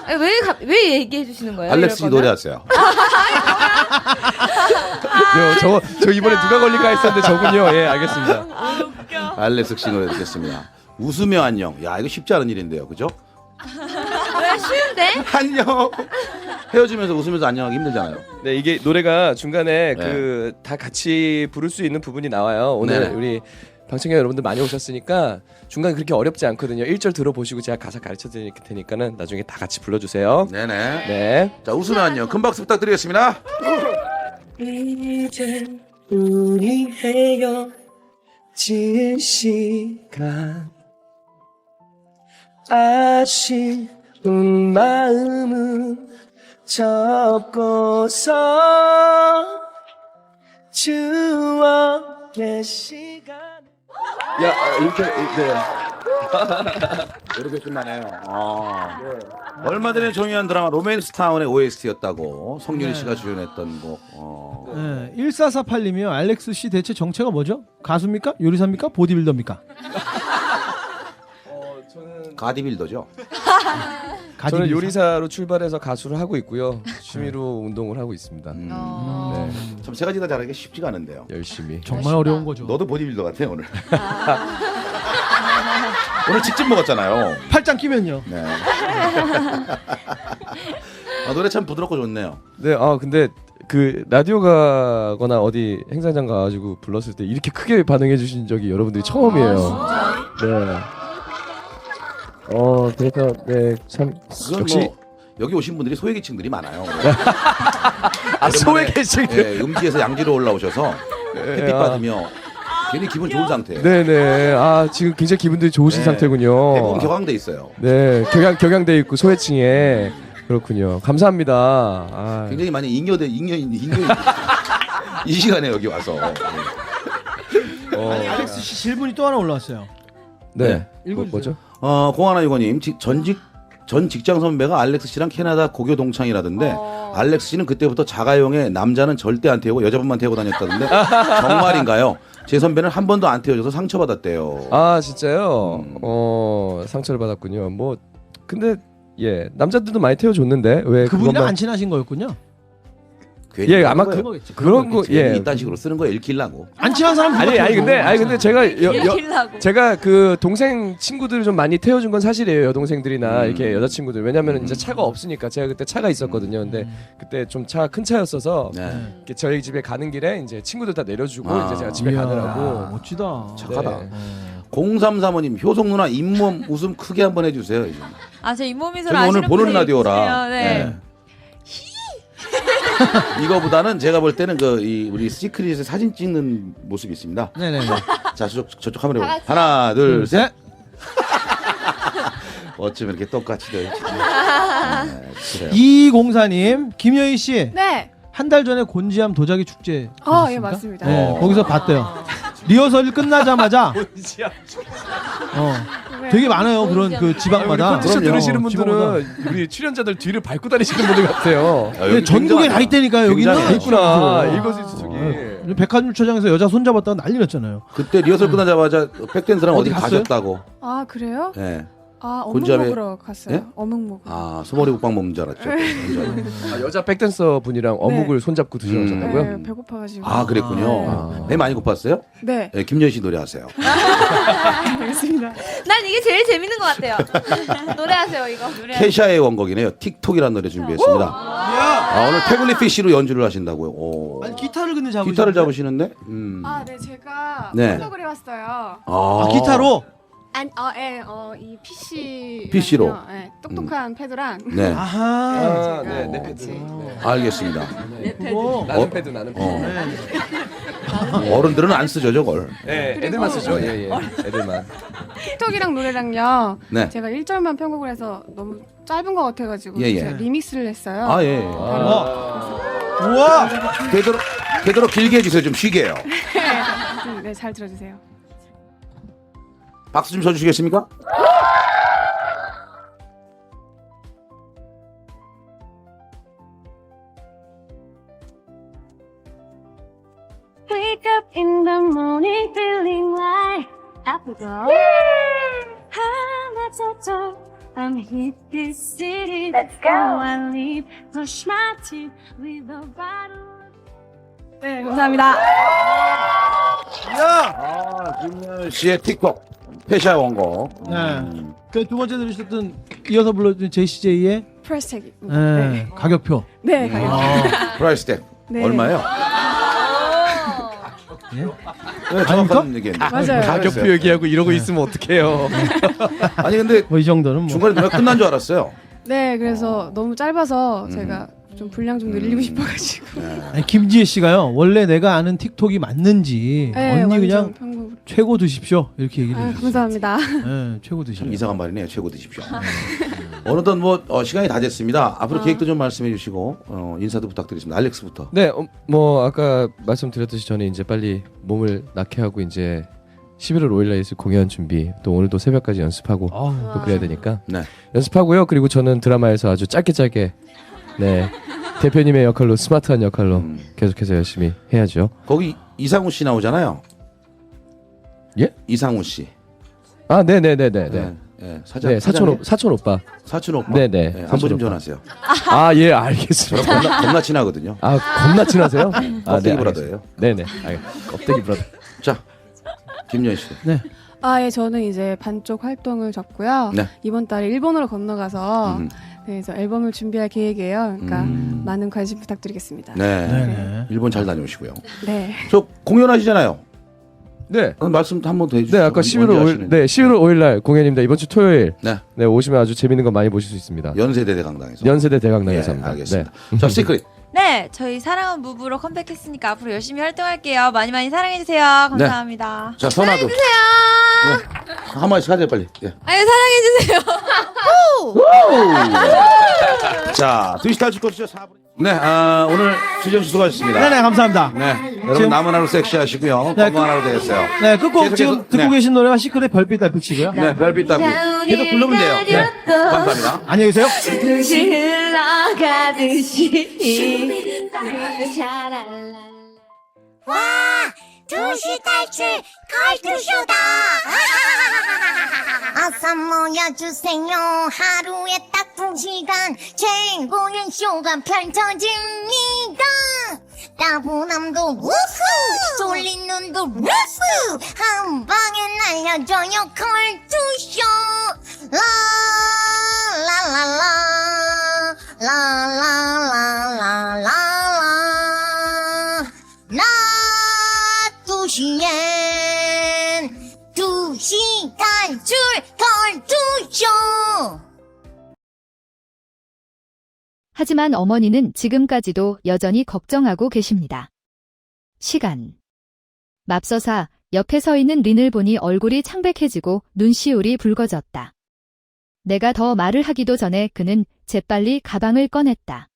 아니, 왜 얘기해 주시는 거예요? 알렉스 씨 이럴 거면? 노래하세요. 저 이번에 누가 걸릴까 했었는데 저군요. 예, 알겠습니다. 알렉스 씨 노래 듣겠습니다. 웃으며 안녕. 야, 이거 쉽지 않은 일인데요. 그죠? 왜 쉬운데? 안녕. 헤어지면서 웃으면서 안녕하기 힘들잖아요. 네, 이게 노래가 중간에 네. 그 다 같이 부를 수 있는 부분이 나와요. 오늘 네네. 우리 방청객 여러분들 많이 오셨으니까 중간 그렇게 어렵지 않거든요. 1절 들어보시고 제가 가사 가르쳐 드릴 테니까는 나중에 다 같이 불러주세요. 네네. 네. 자, 웃으며 안녕. 큰 박수 부탁드리겠습니다. 이제 우리 헤어질 시간 아쉬운 마음은 접고서 추억의 시간 야, 이렇게 네. 이렇게 끝나네요. 얼마 전에 종이한 드라마 로맨스 타운의 OST였다고 성윤희 씨가 주연했던 곡. 네, 1448님이요. 알렉스 씨 대체 정체가 뭐죠? 가수입니까? 요리사입니까? 보디빌더입니까? 가디빌더죠. 저는 요리사로 출발해서 가수를 하고 있고요. 취미로 운동을 하고 있습니다. 네. 참 세 가지 다 잘하기 쉽지가 않은데요. 열심히. 정말 어려운 거죠. 너도 보디빌더 같아 오늘. 오늘 직접 먹었잖아요. 팔짱 끼면요. 네. 노래 참 부드럽고 좋네요. 네, 근데 그 라디오 가거나 어디 행사장 가가지고 불렀을 때 이렇게 크게 반응해 주신 적이 여러분들이 처음이에요. 네. 그래서 네, 참 역시 뭐 여기 오신 분들이 소외계층들이 많아요. 소외계층들. 예, 음지에서 양지로 올라오셔서 햇빛 받으며 괜히 기분 좋은 상태예요. 네네. 아 지금 굉장히 기분들이 좋으신 네. 상태군요. 대부분 격앙돼 있어요. 네, 격양돼 있고 소외층에 그렇군요. 감사합니다. 아. 굉장히 많이 잉여 이 시간에 여기 와서. 아니 알렉스 씨 질문이 또 하나 올라왔어요. 네. 읽어주세요. 뭐죠? 공하나 유건님 전 직장 선배가 알렉스 씨랑 캐나다 고교 동창이라던데 알렉스 씨는 그때부터 자가용에 남자는 절대 안 태우고 여자분만 태우고 다녔다던데 정말인가요? 제 선배는 한 번도 안 태워줘서 상처받았대요. 아 진짜요? 상처를 받았군요. 뭐 근데 예 남자들도 많이 태워줬는데 왜 그분이랑 안 친하신 거였군요. 괜히 아마 그런 그런 거 예 이딴 식으로 쓰는 거 읽히려고. 안 친한 사람 아니 근데 제가 읽히려고. 제가 그 동생 친구들을 좀 많이 태워준 건 사실이에요. 여동생들이나 이렇게 여자친구들. 왜냐면 이제 차가 없으니까 제가 그때 차가 있었거든요. 근데 그때 좀 차가 큰 차였어서 이렇게 저희 집에 가는 길에 이제 친구들 다 내려주고 이제 제가 집에 가느라고. 멋지다. 착하다. 네. 0335님 효성 누나 잇몸 웃음 크게 한번 해주세요. 이제. 아, 제 잇몸 미소를 저는 오늘 아시는 보는 분이 라디오라. 있으세요. 네. 이거보다는 제가 볼 때는 우리 시크릿의 사진 찍는 모습이 있습니다. 네네네. 자 저쪽 카메라 보고 하나 둘 셋. 어쩌면 이렇게 똑같이들. 그래요. 2204님 김여희 씨. 네. 한 달 전에 곤지암 도자기 축제. 예, 맞습니다. 네, 거기서 봤대요. 리허설 끝나자마자 되게 많아요. 그런 그 지방마다. 콘텐츠 들으시는 지방마다. 분들은 우리 출연자들 뒤를 밟고 다니시는 분들 같아요. 근데 전국에 다 있다니까요. 여기는 다 있구나. 일거수일투족이. 백화점 주차장에서 여자 손잡았다가 난리 났잖아요. 그때 리허설 끝나자마자 백댄스랑 어디 갔어요? 가셨다고. 아, 그래요? 네. 어묵 곤지암에- 먹으러 갔어요. 예? 어묵 먹으러. 소머리 국밥 먹는 줄 알았죠. 여자 백댄서 분이랑 어묵을 손잡고 드셔가셨다고요? 네, 배고파가지고. 그랬군요. 배 많이 고팠어요? 네. 네, 김여희 씨 노래하세요. 알겠습니다. 난 이게 제일 재밌는 것 같아요. 노래하세요, 이거. 캐샤의 원곡이네요. 틱톡이라는 노래 준비했습니다. 오늘 태블릿 피쉬로 연주를 하신다고요. 오. 아니 기타를 근데 잡으시는데? 기타를 잡으시는데? 네, 제가 네. 해석을 해왔어요. 기타로? 이 PC. PC로? 네, 똑똑한 패드랑. 네. 아하. 네, 내 패드. 알겠습니다. 나는 패드, 나는 패드. 어른들은 안 쓰죠, 저걸. 네, 애들만 쓰죠. 예. 애들만. 틱톡이랑 노래랑요. 네. 제가 1절만 편곡을 해서 너무 짧은 것 같아가지고 예. 제가 리믹스를 했어요. 예. 우와. 되도록 길게 해주세요. 좀 쉬게 해요. 네, 잘 들어주세요. 박수 좀 쳐주시겠습니까? Wake up in the morning feeling like Africa. I'm hit this city. Let's go. I leave, brush my teeth with a bottle. 네, 감사합니다. 김여희 씨의 틱톡. 캐샤의 원곡. 네. 그 두 번째 들으셨던 이어서 불러준 JCJ의 프레스텍. 네. 가격표. 네, 가격. 프라이스 텍. 네. 얼마예요? 네, 정확한 얘기했네. 맞아요. 가격표 얘기하고 이러고 있으면 어떡해요. 아니 근데 뭐 이 정도는 뭐. 중간에 노래 끝난 줄 알았어요. 네, 그래서 너무 짧아서 제가 좀 분량 좀 늘리고 싶어가지고. 아니, 김지혜 씨가요. 원래 내가 아는 틱톡이 맞는지 네, 언니 완전 그냥 편곡. 최고 드십시오 이렇게 얘기를 해주셨어요. 감사합니다. 네, 최고 드십시오. 참 이상한 말이네요. 최고 드십시오. 어느덧 시간이 다 됐습니다. 앞으로 계획도 좀 말씀해 주시고 인사도 부탁드리겠습니다. 알렉스부터. 네, 뭐 아까 말씀드렸듯이 저는 이제 빨리 몸을 낳게 하고 이제 11월 5일날 있을 공연 준비 또 오늘도 새벽까지 연습하고 또 그래야 되니까 네. 연습하고요. 그리고 저는 드라마에서 아주 짧게 네 대표님의 역할로 스마트한 역할로 계속해서 열심히 해야죠. 거기 이상우 씨 나오잖아요. 예? 이상우 씨. 아, 네네네네. 네. 네, 사촌 오빠. 사촌 오빠. 네네. 네, 안부 좀 전하세요. 아, 예, 알겠습니다. 저랑 겁나 친하거든요. 아, 겁나 친하세요? 껍데기 브라더예요. 네네. 껍데기 브라더. 자, 김여희 씨. 네. 예, 저는 이제 반쪽 활동을 접고요. 네. 이번 달에 일본으로 건너가서 네, 그래서 앨범을 준비할 계획이에요. 그러니까 많은 관심 부탁드리겠습니다. 네. 일본 잘 다녀오시고요. 네. 저 공연하시잖아요. 네. 말씀 한 번 더 해주세요. 네, 아까 11월 5일 날 공연입니다. 이번 주 토요일. 네, 오시면 아주 재밌는 거 많이 보실 수 있습니다. 연세대 대강당에서. 연세대 대강당에서 예, 합니다. 알겠습니다. 자, 시크릿. 네, 저희 사랑은 무브로 컴백했으니까 앞으로 열심히 활동할게요. 많이 많이 사랑해주세요. 감사합니다. 자, 선아도. 네. 한마디씩 하자, 빨리. 예. 아유, 사랑해주세요. 자, 2시 탈출 코스죠, 4분. 네, 오늘 수정 씨 수고하셨습니다. 네네, 감사합니다. 네, 여러분 지금- 남은 하루 섹시하시고요. 네, 건강한 하루 되겠어요. 네, 끝곡 계속해서- 지금 듣고 네. 계신 노래가 시크릿 별빛 달빛이고요. 네, 별빛 답이. 계속 부르면 돼요. 네, 감사합니다. 안녕히 계세요. 듯이 흘러가듯이 와, 2시 탈출 걸투쇼다. 어서 모여주세요. 하루에 딱 2시간 최고의 쇼가 펼쳐집니다. 따분함도 우후, 졸린 눈도 우후, 한 방에 날려줘요 걸투쇼. 라라라라 라라라라라라 나 2시엔 2시 탈출 걸투쇼. 하지만 어머니는 지금까지도 여전히 걱정하고 계십니다. 시간. 맙서사 옆에 서 있는 린을 보니 얼굴이 창백해지고 눈시울이 붉어졌다. 내가 더 말을 하기도 전에 그는 재빨리 가방을 꺼냈다.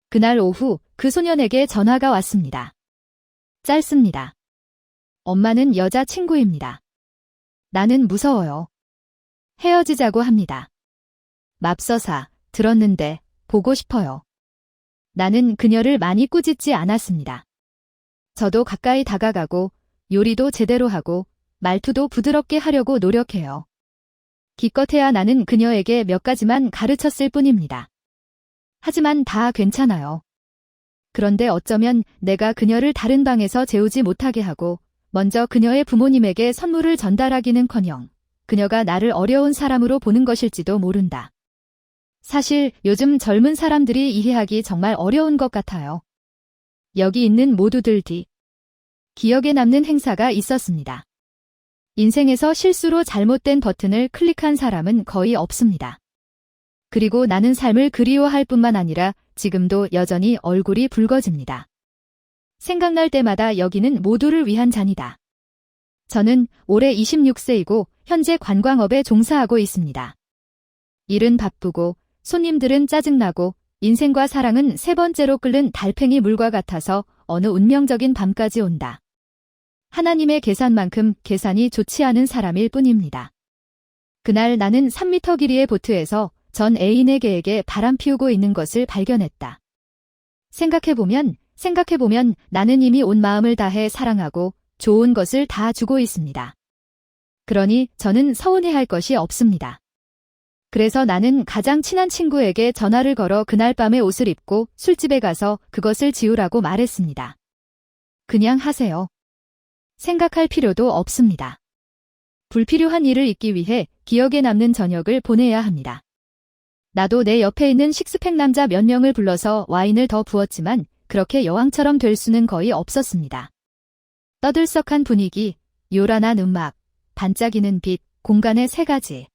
그날 오후 그 소년에게 전화가 왔습니다. 짧습니다. 엄마는 여자친구입니다. 나는 무서워요. 헤어지자고 합니다. 맙서사, 들었는데 보고 싶어요. 나는 그녀를 많이 꾸짖지 않았습니다. 저도 가까이 다가가고 요리도 제대로 하고 말투도 부드럽게 하려고 노력해요. 기껏해야 나는 그녀에게 몇 가지만 가르쳤을 뿐입니다. 하지만 다 괜찮아요. 그런데 어쩌면 내가 그녀를 다른 방에서 재우지 못하게 하고 먼저 그녀의 부모님에게 선물을 전달하기는커녕 그녀가 나를 어려운 사람으로 보는 것일지도 모른다. 사실 요즘 젊은 사람들이 이해하기 정말 어려운 것 같아요. 여기 있는 모두들 뒤 기억에 남는 행사가 있었습니다. 인생에서 실수로 잘못된 버튼을 클릭한 사람은 거의 없습니다. 그리고 나는 삶을 그리워할 뿐만 아니라 지금도 여전히 얼굴이 붉어집니다. 생각날 때마다 여기는 모두를 위한 잔이다. 저는 올해 26세이고 현재 관광업에 종사하고 있습니다. 일은 바쁘고 손님들은 짜증나고 인생과 사랑은 세 번째로 끓는 달팽이 물과 같아서 어느 운명적인 밤까지 온다. 하나님의 계산만큼 계산이 좋지 않은 사람일 뿐입니다. 그날 나는 3m 길이의 보트에서 전 애인에게 바람 피우고 있는 것을 발견했다. 생각해보면 나는 이미 온 마음을 다해 사랑하고 좋은 것을 다 주고 있습니다. 그러니 저는 서운해할 것이 없습니다. 그래서 나는 가장 친한 친구에게 전화를 걸어 그날 밤에 옷을 입고 술집에 가서 그것을 지우라고 말했습니다. 그냥 하세요. 생각할 필요도 없습니다. 불필요한 일을 잊기 위해 기억에 남는 저녁을 보내야 합니다. 나도 내 옆에 있는 식스팩 남자 몇 명을 불러서 와인을 더 부었지만 그렇게 여왕처럼 될 수는 거의 없었습니다. 떠들썩한 분위기, 요란한 음악, 반짝이는 빛, 공간의 세 가지.